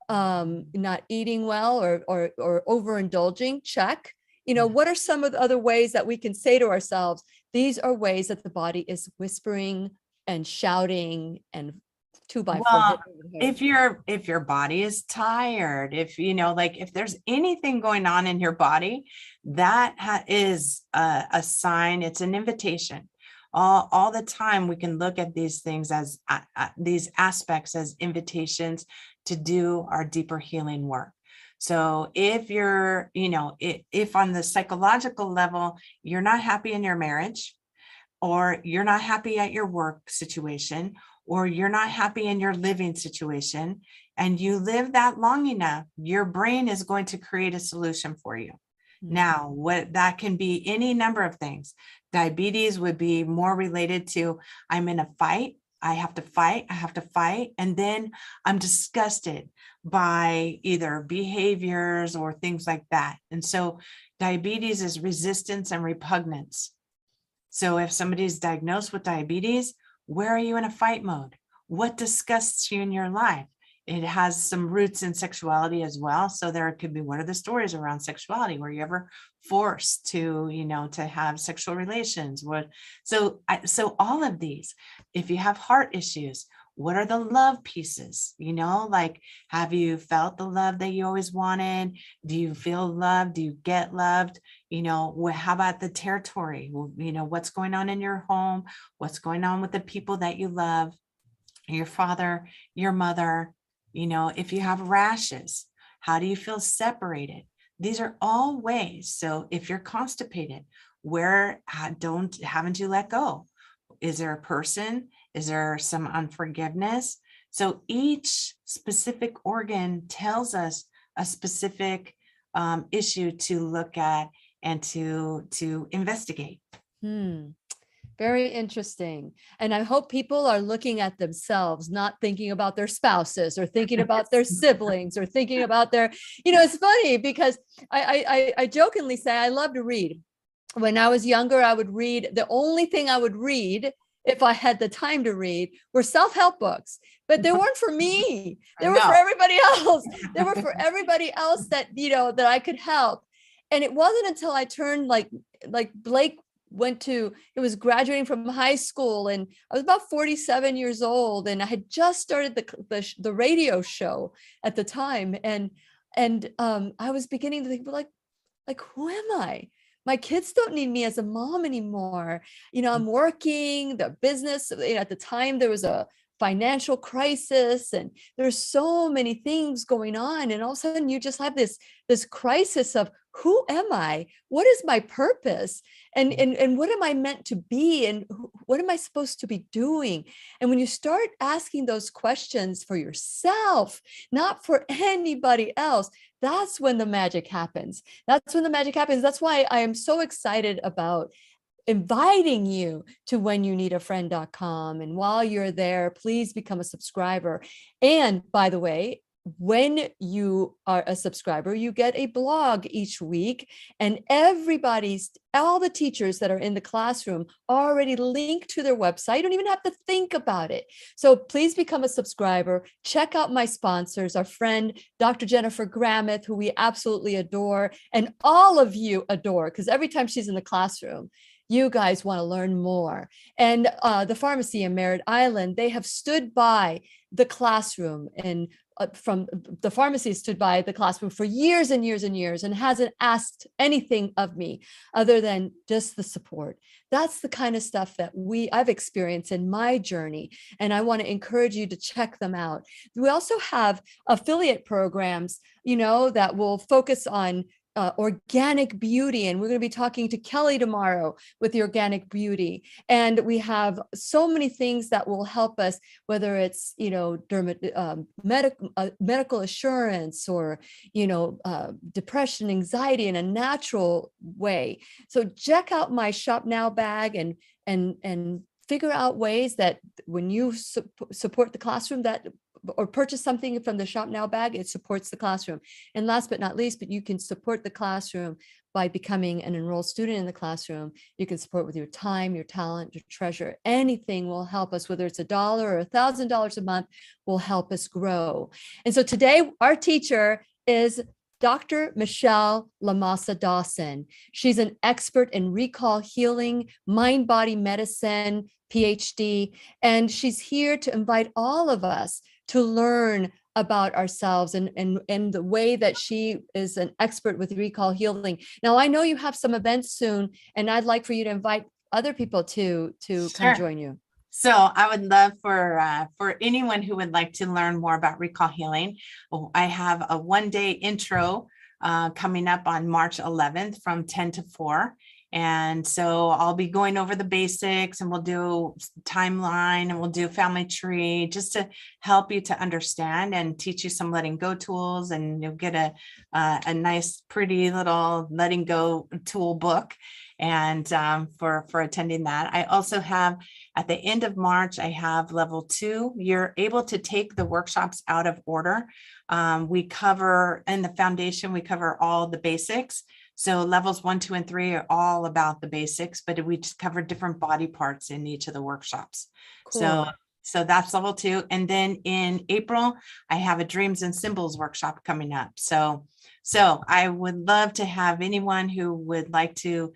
Not eating well, or overindulging, check. What are some of the other ways that we can say to ourselves, these are ways that the body is whispering and shouting and 2x4 Well, hitting the head? if your body is tired, if like if there's anything going on in your body, that is a sign. It's an invitation. All the time we can look at these things as these aspects as invitations to do our deeper healing work. So if you're, if on the psychological level, you're not happy in your marriage, or you're not happy at your work situation, or you're not happy in your living situation, and you live that long enough, your brain is going to create a solution for you. Now, what that can be any number of things. Diabetes would be more related to, I'm in a fight. I have to fight. And then I'm disgusted by either behaviors or things like that. And so diabetes is resistance and repugnance. So if somebody's diagnosed with diabetes, where are you in a fight mode? What disgusts you in your life? It has some roots in sexuality as well. So there could be, what are the stories around sexuality? Were you ever forced to, to have sexual relations? So all of these, if you have heart issues, what are the love pieces? Like, have you felt the love that you always wanted? Do you feel loved? Do you get loved? How about the territory? What's going on in your home? What's going on with the people that you love? Your father, your mother. If you have rashes, how do you feel separated? These are all ways. So if you're constipated, haven't you let go? Is there a person? Is there some unforgiveness? So each specific organ tells us a specific issue to look at and to investigate. Very interesting. And I hope people are looking at themselves, not thinking about their spouses, or thinking about their siblings, or thinking about their, it's funny because I jokingly say I love to read. When I was younger, I would read, the only thing I would read, if I had the time to read, were self-help books, but they weren't for me. They were for everybody else. They were for everybody else that, that I could help. And it wasn't until I turned like Blake it was graduating from high school, and I was about 47 years old, and I had just started the radio show at the time. And I was beginning to think, well, like, who am I? My kids don't need me as a mom anymore. I'm working the business. At the time there was a financial crisis, and there's so many things going on. And all of a sudden you just have this crisis of, who am I? What is my purpose? And what am I meant to be? And what am I supposed to be doing? And when you start asking those questions for yourself, not for anybody else, that's when the magic happens. That's when the magic happens. That's why I am so excited about inviting you to whenyouneedafriend.com. And while you're there, please become a subscriber. And by the way, when you are a subscriber, you get a blog each week, and all the teachers that are in the classroom already link to their website. You don't even have to think about it. So please become a subscriber. Check out my sponsors, our friend, Dr. Jennifer Grammeth, who we absolutely adore, and all of you adore, because every time she's in the classroom, you guys want to learn more. And the pharmacy in Merritt Island, they have stood by the classroom, and from the pharmacy stood by the classroom for years and years and years, and hasn't asked anything of me other than just the support. That's the kind of stuff that I've experienced in my journey, and I want to encourage you to check them out. We also have affiliate programs, that will focus on organic beauty. And we're going to be talking to Kelly tomorrow with the organic beauty. And we have so many things that will help us, whether it's, medical assurance, or, depression, anxiety in a natural way. So check out my Shop Now bag and figure out ways that when you support the classroom, or purchase something from the Shop Now bag, it supports the classroom. And last but not least, but you can support the classroom by becoming an enrolled student in the classroom. You can support with your time, your talent, your treasure. Anything will help us, whether it's $1 or $1,000 a month, will help us grow. And so today, our teacher is Dr. Michelle LaMasa-Dawson. She's an expert in recall healing, mind-body medicine, PhD, and she's here to invite all of us to learn about ourselves and the way that she is an expert with recall healing. Now, I know you have some events soon, and I'd like for you to invite other people to come join you. So I would love for anyone who would like to learn more about recall healing. I have a one-day intro coming up on March 11th from 10 to 4. And so I'll be going over the basics, and we'll do timeline, and we'll do family tree, just to help you to understand and teach you some letting go tools. And you'll get a nice, pretty little letting go tool book. And for attending that, I also have at the end of March, I have level 2. You're able to take the workshops out of order. We cover in the foundation, we cover all the basics. So levels 1, 2, and 3 are all about the basics, but we just cover different body parts in each of the workshops. Cool. So that's level 2. And then in April, I have a dreams and symbols workshop coming up. So I would love to have anyone who would like to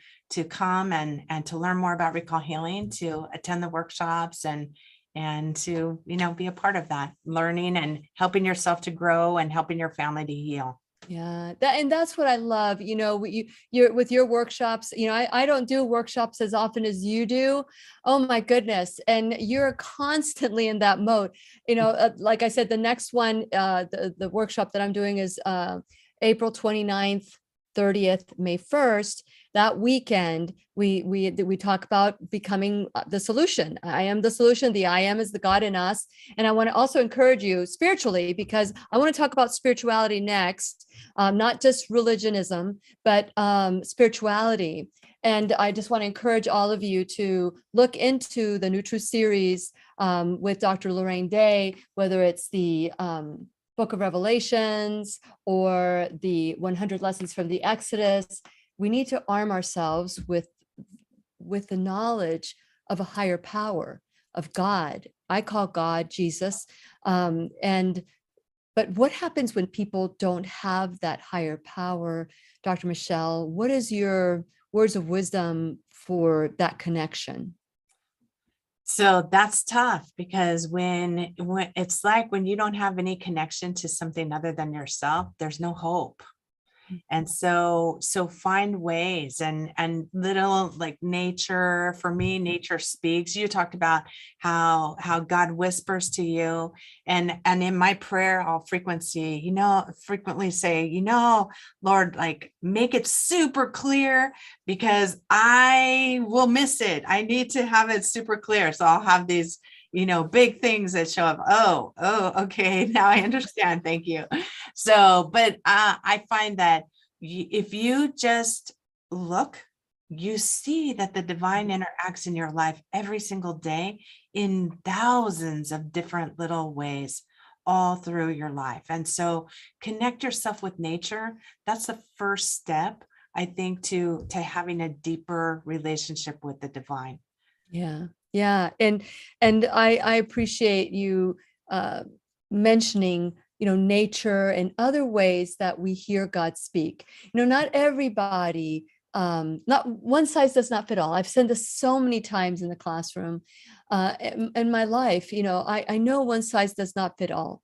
come and to learn more about recall healing, to attend the workshops and to, be a part of that learning and helping yourself to grow and helping your family to heal. Yeah, that's what I love. You're with your workshops. I don't do workshops as often as you do. Oh my goodness. And you're constantly in that mode. Like I said, the next one, the workshop that I'm doing is April 29th, 30th, May 1st. That weekend, we talk about becoming the solution. I am the solution. The I am is the God in us. And I want to also encourage you spiritually, because I want to talk about spirituality next, not just religionism, but spirituality. And I just want to encourage all of you to look into the New Truth series with Dr. Lorraine Day, whether it's the Book of Revelations or the 100 Lessons from the Exodus. We need to arm ourselves with the knowledge of a higher power, of God. I call God Jesus. But what happens when people don't have that higher power? Dr. Michelle, what is your words of wisdom for that connection? So that's tough, because when it's like when you don't have any connection to something other than yourself, there's no hope. And so find ways, and little, like, nature. For me, nature speaks. You talked about how God whispers to you, and in my prayer, I'll frequently say, Lord, like, make it super clear, because I will miss it. I need to have it super clear. So I'll have these big things that show up. Oh, okay. Now I understand. Thank you. So, but I find that if you just look, you see that the divine interacts in your life every single day in thousands of different little ways all through your life. And so connect yourself with nature. That's the first step, I think, to having a deeper relationship with the divine. Yeah. Yeah. And I appreciate you mentioning, nature and other ways that we hear God speak. Not everybody, not one size does not fit all. I've said this so many times in the classroom, in my life. I know one size does not fit all,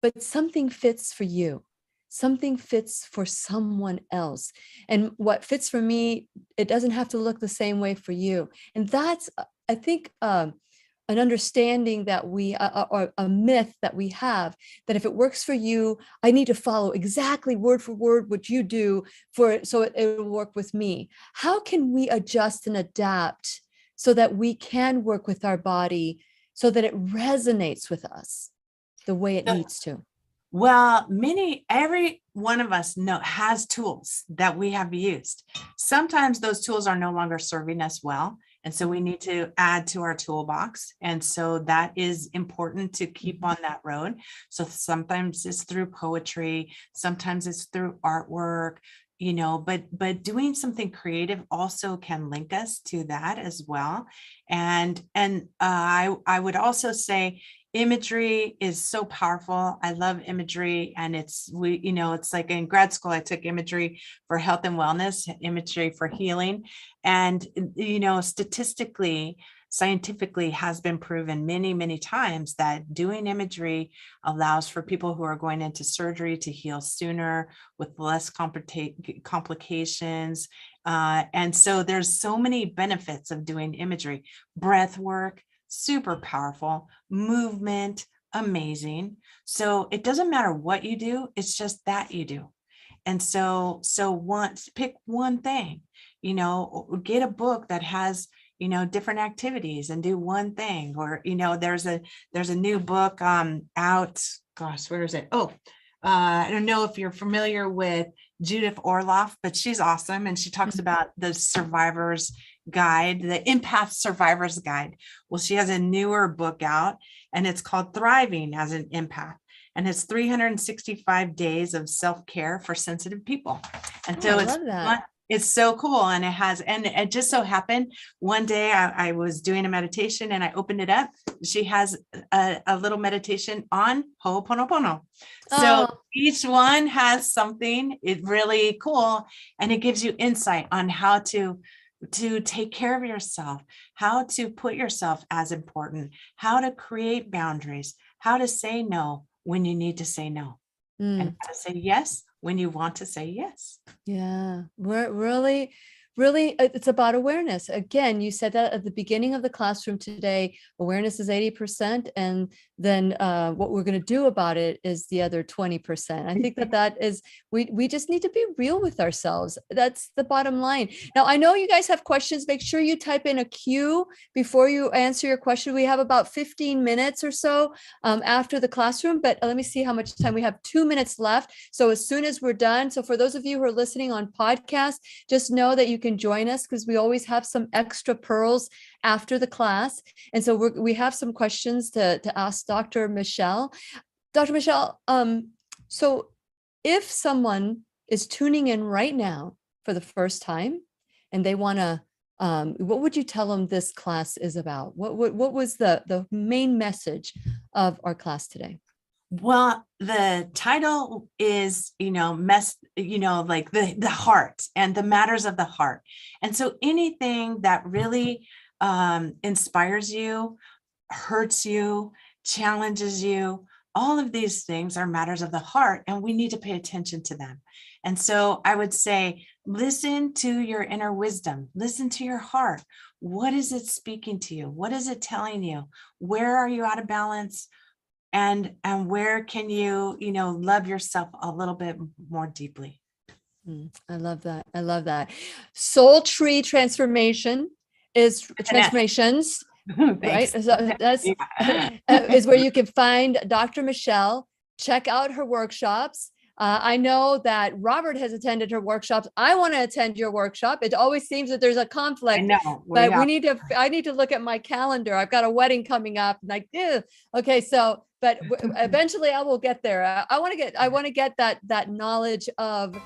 but something fits for you. Something fits for someone else. And what fits for me, it doesn't have to look the same way for you. And that's, I think, an understanding that we, or a myth that we have, that if it works for you, I need to follow exactly word for word what you do so it will work with me. How can we adjust and adapt so that we can work with our body so that it resonates with us the way it needs to? Well, every one of us has tools that we have used. Sometimes those tools are no longer serving us well, and so we need to add to our toolbox. And so that is important to keep on that road. So sometimes it's through poetry, sometimes it's through artwork, but doing something creative also can link us to that as well. And I would also say, imagery is so powerful. I love imagery. And it's like in grad school, I took imagery for health and wellness, imagery for healing. And, statistically, scientifically has been proven many, many times that doing imagery allows for people who are going into surgery to heal sooner with less complications. And so there's so many benefits of doing imagery. Breath work, super powerful. Movement, amazing. So it doesn't matter what you do, it's just that you do. And so pick one thing, get a book that has, different activities and do one thing. Or, there's a new book out, gosh, where is it? I don't know if you're familiar with Judith Orloff, but she's awesome. And she talks about the survivor's guide, the empath survivor's guide. Well, she has a newer book out, and it's called Thriving as an Empath. And it's 365 days of self-care for sensitive people. And so it's so cool. And it just so happened one day I was doing a meditation and I opened it up. She has a little meditation on Ho'oponopono. So each one has something really cool, and it gives you insight on how to take care of yourself, how to put yourself as important, how to create boundaries, how to say no when you need to say no, and how to say yes when you want to say yes. Yeah, we're really, it's about awareness. Again, you said that at the beginning of the classroom today, awareness is 80%. And then what we're going to do about it is the other 20%. I think that is, we just need to be real with ourselves. That's the bottom line. Now, I know you guys have questions. Make sure you type in a Q before you answer your question. We have about 15 minutes or so after the classroom, but let me see how much time we have. 2 minutes left. So as soon as we're done. So for those of you who are listening on podcast, just know that you can join us, because we always have some extra pearls after the class. And so we have some questions to ask Dr. Michelle. Dr. Michelle, so if someone is tuning in right now for the first time and they want to, what would you tell them this class is about? What was the main message of our class today? Well, the title is, like the heart and the matters of the heart. And so anything that really inspires you, hurts you, challenges you, all of these things are matters of the heart, and we need to pay attention to them. And so I would say, listen to your inner wisdom, listen to your heart. What is it speaking to you? What is it telling you? Where are you out of balance? And where can you love yourself a little bit more deeply? I love that. I love that. Soul tree transformations, right? So that's is where you can find Dr. Michelle. Check out her workshops. I know that Robert has attended her workshops. I want to attend your workshop. It always seems that there's a conflict. I know, but I need to look at my calendar. I've got a wedding coming up. Like, okay, so, but eventually I will get there. I want to get that knowledge of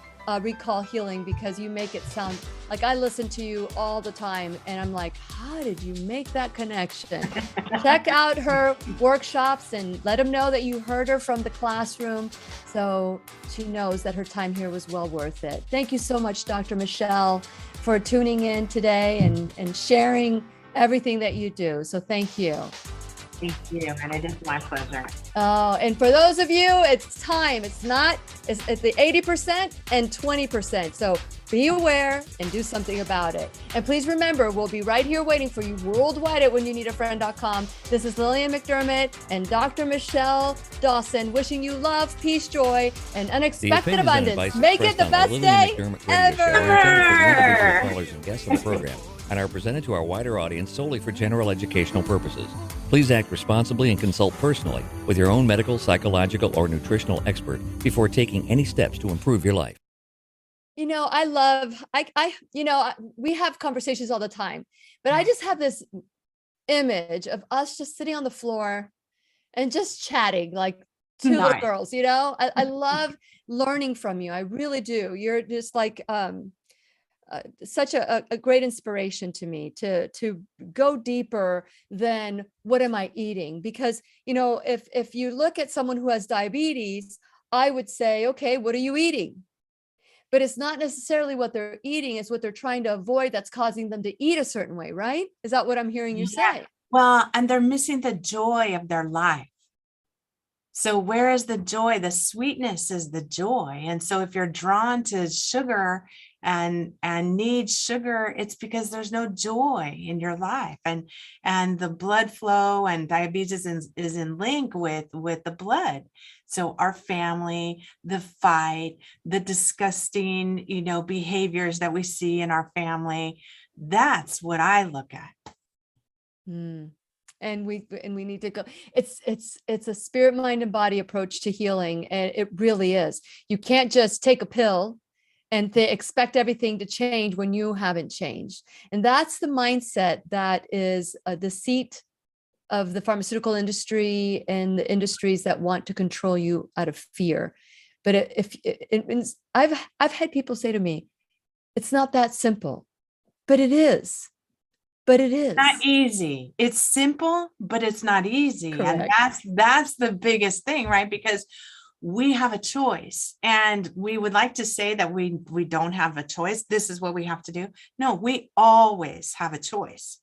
recall healing, because you make it sound like I listen to you all the time, and I'm like, how did you make that connection? Check out her workshops and let them know that you heard her from the classroom, so she knows that her time here was well worth it. Thank you so much, Dr. Michelle, for tuning in today and sharing everything that you do. So thank you. Thank you, and it is my pleasure. Oh, and for those of you, it's time. It's the 80% and 20%. So be aware and do something about it. And please remember, we'll be right here waiting for you worldwide at whenyounneedafriend.com. This is Lillian McDermott and Dr. Michelle Dawson, wishing you love, peace, joy, and unexpected abundance. Make it the best day ever. Callers and guests on the program and are presented to our wider audience solely for general educational purposes. Please act responsibly and consult personally with your own medical, psychological, or nutritional expert before taking any steps to improve your life. We have conversations all the time, but I just have this image of us just sitting on the floor and just chatting like two little girls, I love learning from you. I really do. You're just like, such a great inspiration to me to go deeper than what am I eating? Because, if you look at someone who has diabetes, I would say, okay, what are you eating? But it's not necessarily what they're eating, it's what they're trying to avoid that's causing them to eat a certain way, right? Is that what I'm hearing you say? Well, and they're missing the joy of their life. So where is the joy? The sweetness is the joy. And so if you're drawn to sugar and need sugar, it's because there's no joy in your life. And the blood flow and diabetes is in link with the blood. So our family, the fight, the disgusting, behaviors that we see in our family, that's what I look at. And we need to go. It's a spirit, mind, and body approach to healing. And it really is. You can't just take a pill and expect everything to change when you haven't changed. And that's the mindset that is the seat of the pharmaceutical industry and the industries that want to control you out of fear. But I've had people say to me, it's not that simple, but it is. But it is not easy. It's simple, but it's not easy. Correct. And that's the biggest thing, right? Because we have a choice, and we would like to say that we don't have a choice. This is what we have to do. No, we always have a choice.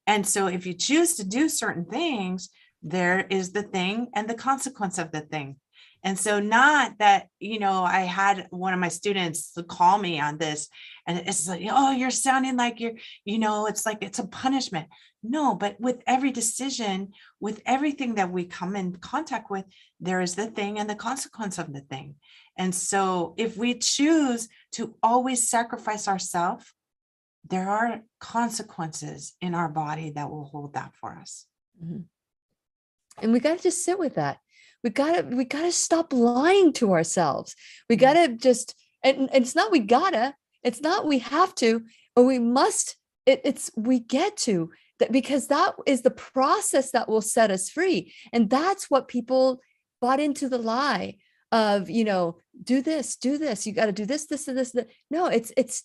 And so if you choose to do certain things, there is the thing and the consequence of the thing. And so not that, I had one of my students call me on this, and it's like, oh, you're sounding like it's like it's a punishment. No, but with every decision, with everything that we come in contact with, there is the thing and the consequence of the thing. And so if we choose to always sacrifice ourselves, there are consequences in our body that will hold that for us. Mm-hmm. And we got to just sit with that. We gotta stop lying to ourselves. We gotta just, and it's not it's not we have to, or we must, we get to that, because that is the process that will set us free. And that's what people bought into, the lie of, do this, you got to do this, and this. No, it's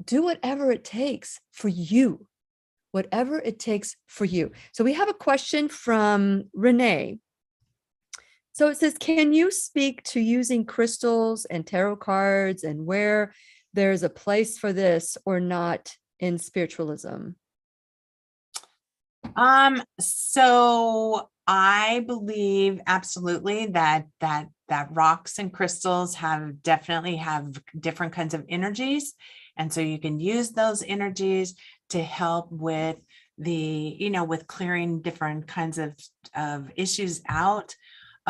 do whatever it takes for you, whatever it takes for you. So we have a question from Renee. So it says, can you speak to using crystals and tarot cards and where there's a place for this or not in spiritualism? So I believe absolutely that rocks and crystals definitely have different kinds of energies. And so you can use those energies to help with with clearing different kinds of issues out.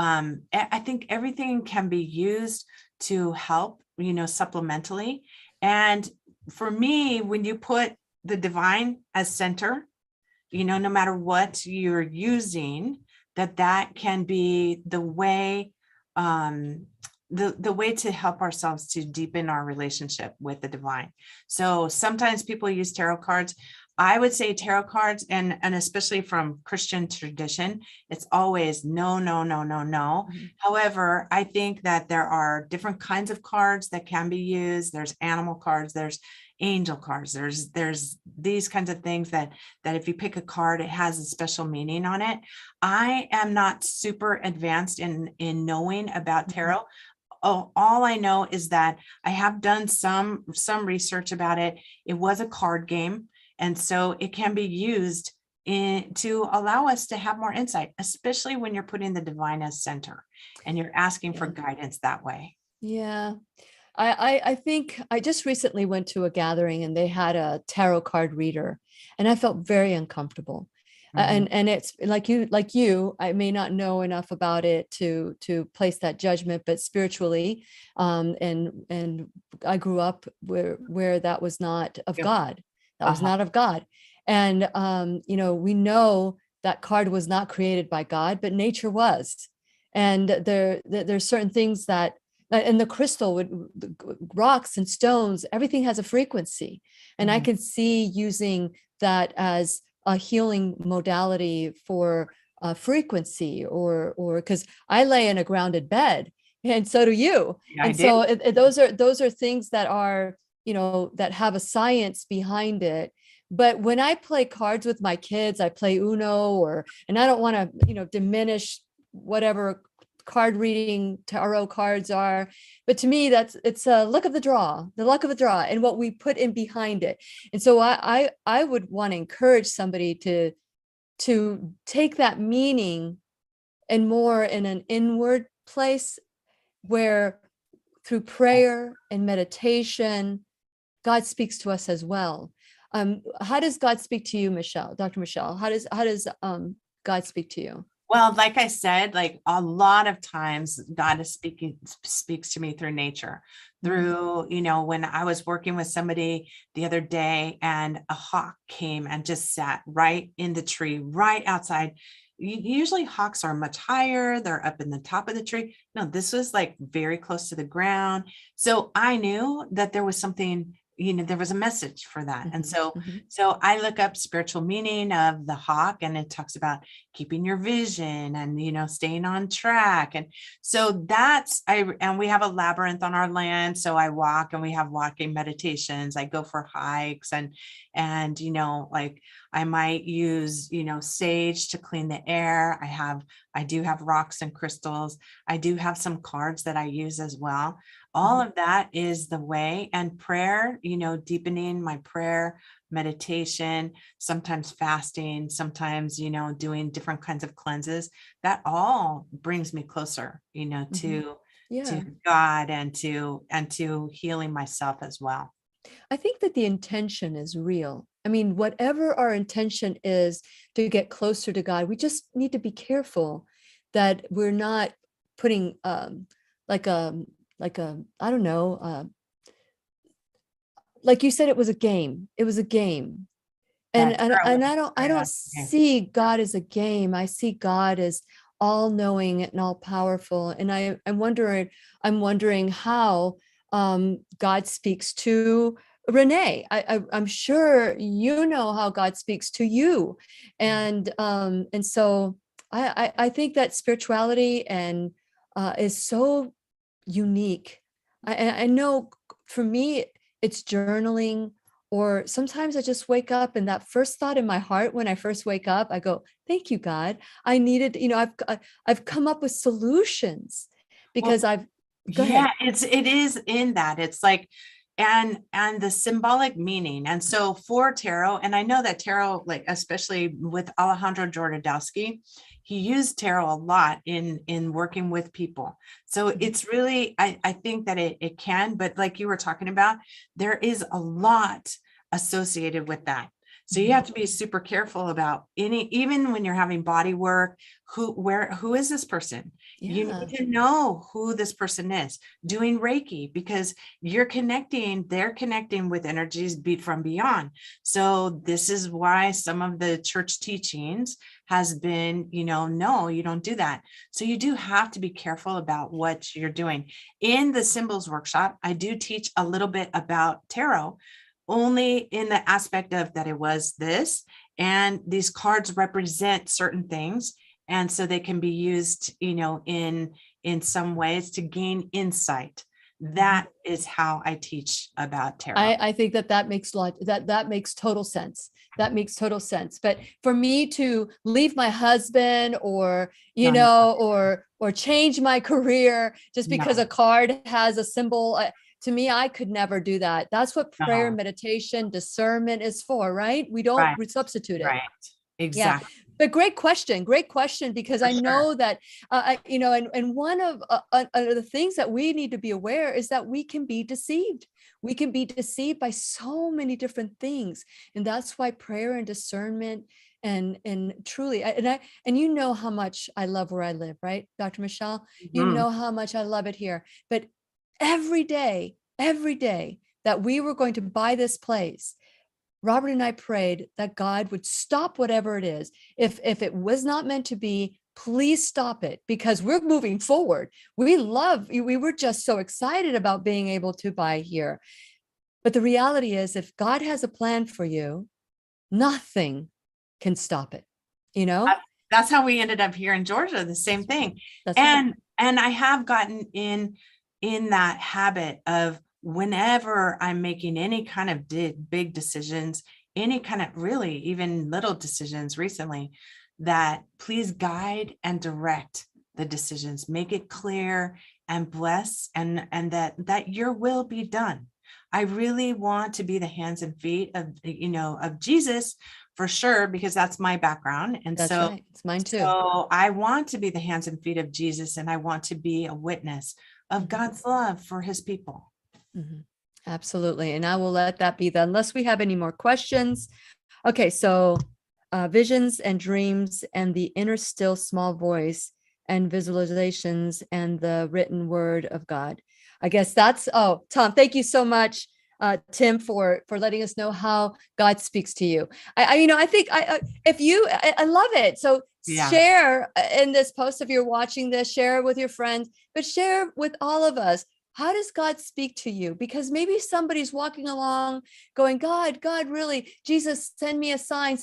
I think everything can be used to help, supplementally. And for me, when you put the divine as center, no matter what you're using, that can be the way, the way to help ourselves to deepen our relationship with the divine. So sometimes people use tarot cards. I would say tarot cards, and especially from Christian tradition, it's always no, no, no, no, no. Mm-hmm. However, I think that there are different kinds of cards that can be used. There's animal cards, there's angel cards, there's these kinds of things that if you pick a card, it has a special meaning on it. I am not super advanced in knowing about tarot. Oh, all I know is that I have done some research about it. It was a card game. And so it can be used to allow us to have more insight, especially when you're putting the divine as center and you're asking for guidance that way. Yeah. I think I just recently went to a gathering and they had a tarot card reader and I felt very uncomfortable. And it's like you, I may not know enough about it to place that judgment, but spiritually, and I grew up where that was not of God. That was not of God. And, we know that card was not created by God, but nature was. And there's certain things that, and the crystal the rocks and stones, everything has a frequency. And I can see using that as a healing modality for frequency or because I lay in a grounded bed and so do you. Yeah, and so those are things that are, that have a science behind it. But when I play cards with my kids, I play Uno and I don't want to, diminish whatever card reading tarot cards are. But to me, it's a luck of the draw and what we put in behind it. And so I would want to encourage somebody to take that meaning and more in an inward place where through prayer and meditation, God speaks to us as well. How does God speak to you, Michelle, Dr. Michelle? How does God speak to you? Well, like I said, like a lot of times God speaks to me through nature, through, when I was working with somebody the other day and a hawk came and just sat right in the tree, right outside. Usually hawks are much higher. They're up in the top of the tree. No, this was like very close to the ground. So I knew that there was something, there was a message for that. And so I look up spiritual meaning of the hawk and it talks about keeping your vision and, staying on track. And so and we have a labyrinth on our land. So I walk and we have walking meditations. I go for hikes and, like I might use, sage to clean the air. I do have rocks and crystals. I do have some cards that I use as well. All of that is the way. And prayer, deepening my prayer, meditation, sometimes fasting, sometimes, doing different kinds of cleanses. That all brings me closer, to God and to healing myself as well. I think that the intention is real. I mean, whatever our intention is to get closer to God, we just need to be careful that we're not putting like I don't know, like you said, it was a game. It was a game. And I don't see God as a game. I see God as all knowing and all powerful. And I'm wondering how God speaks to Renee. I'm sure you know how God speaks to you. And so I think that spirituality and is so unique. I know for me, it's journaling or sometimes I just wake up and that first thought in my heart when I first wake up, I go, thank you, God. I needed, I've come up with solutions because Well, go ahead. it is in that. It's like, and the symbolic meaning. And so for tarot, and I know that tarot, like especially with Alejandro Jodorowsky, he used tarot a lot in working with people. So it's really, I think that it can, but like you were talking about, there is a lot associated with that. So you have to be super careful about even when you're having body work, who is this person? You Yeah. need to know who this person is. Doing Reiki, because they're connecting with energies from beyond. So this is why some of the church teachings has been, no, you don't do that. So you do have to be careful about what you're doing. In the symbols workshop, I do teach a little bit about tarot, only in the aspect of that it was this, and these cards represent certain things. And so they can be used, in some ways to gain insight. That is how I teach about tarot. I think that makes that makes total sense. That makes total sense. But for me to leave my husband or, or change my career just because a card has a symbol, to me, I could never do that. That's what prayer, meditation, discernment is for, right? We don't substitute it. Right. Exactly. Yeah. But great question, because I know that, and one of the things that we need to be aware is that we can be deceived. We can be deceived by so many different things. And that's why prayer and discernment and truly, and you know how much I love where I live, right, Dr. Michelle? You know how much I love it here. But every day that we were going to buy this place, Robert and I prayed that God would stop whatever it is. If it was not meant to be, please stop it, because we're moving forward. We were just so excited about being able to buy here. But the reality is, if God has a plan for you, nothing can stop it. That's how we ended up here in Georgia, the same thing. Right. And I have gotten in that habit of, whenever I'm making any kind of big decisions, any kind of really even little decisions recently, that please guide and direct the decisions, make it clear and bless, and that your will be done. I really want to be the hands and feet of Jesus, for sure, because that's my background. And that's so right. It's mine too. So I want to be the hands and feet of Jesus, and I want to be a witness of God's love for his people. Absolutely. And I will let that be that, unless we have any more questions. Okay. So visions and dreams and the inner still small voice and visualizations and the written word of God. I guess that's, Tom, thank you so much, Tim, for letting us know how God speaks to you. I love it. So share in this post, if you're watching this, share with your friends, but share with all of us. How does God speak to you? Because maybe somebody's walking along going, God, really, Jesus, send me a sign,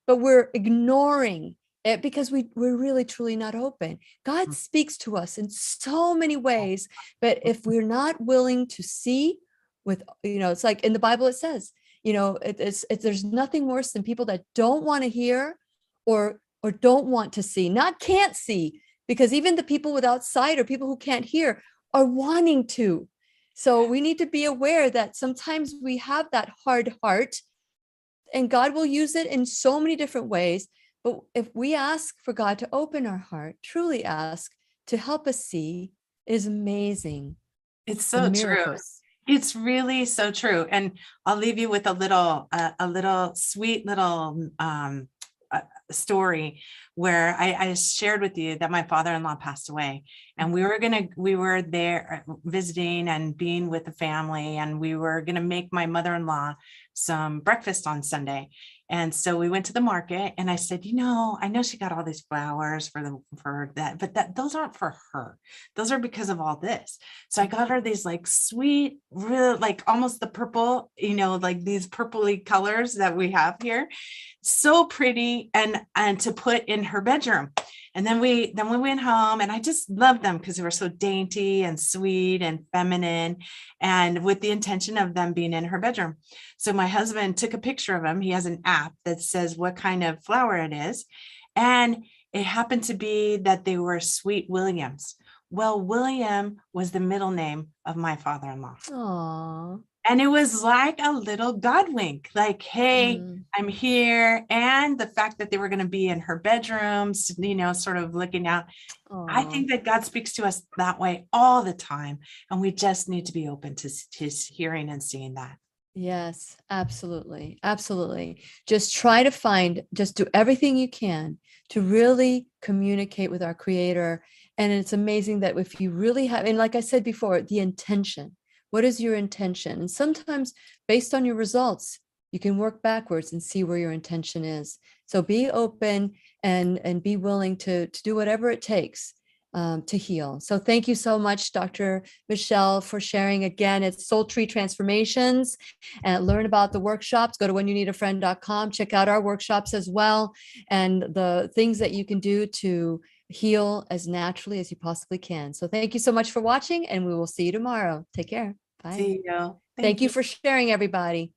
but we're ignoring it because we're really, truly not open. God speaks to us in so many ways, but if we're not willing to see with, it's like in the Bible, it says, there's nothing worse than people that don't want to hear or don't want to see, not can't see, because even the people without sight or people who can't hear are wanting to. So we need to be aware that sometimes we have that hard heart and God will use it in so many different ways. But if we ask for God to open our heart, truly ask to help us see, it is amazing. It's so true. It's really so true. And I'll leave you with a little sweet little story where I shared with you that my father-in-law passed away, and we were there visiting and being with the family, and we were going to make my mother-in-law some breakfast on Sunday. And so we went to the market, and I said, I know she got all these flowers for that, but those aren't for her. Those are because of all this. So I got her these like sweet, real, like almost the purple, like these purpley colors that we have here. So pretty, and to put in her bedroom. And then we went home, and I just loved them because they were so dainty and sweet and feminine, and with the intention of them being in her bedroom. So my husband took a picture of them. He has an app that says what kind of flower it is. And it happened to be that they were Sweet Williams. Well, William was the middle name of my father-in-law. Aw. And it was like a little God wink, like, hey, Mm. I'm here. And the fact that they were going to be in her bedrooms, sort of looking out. I Aw. think that God speaks to us that way all the time. And we just need to be open to his hearing and seeing that. Yes, absolutely. Absolutely. Just try to just do everything you can to really communicate with our creator. And it's amazing that if you really have, and like I said before, the intention, what is your intention? And sometimes based on your results, you can work backwards and see where your intention is. So be open and be willing to do whatever it takes to heal. So thank you so much, Dr. Michelle, for sharing again. It's Soul Tree Transformations, and learn about the workshops. Go to whenyounneedafriend.com. Check out our workshops as well, and the things that you can do to heal as naturally as you possibly can. So thank you so much for watching, and we will see you tomorrow. Take care. Bye. See you. Thank you for sharing, everybody.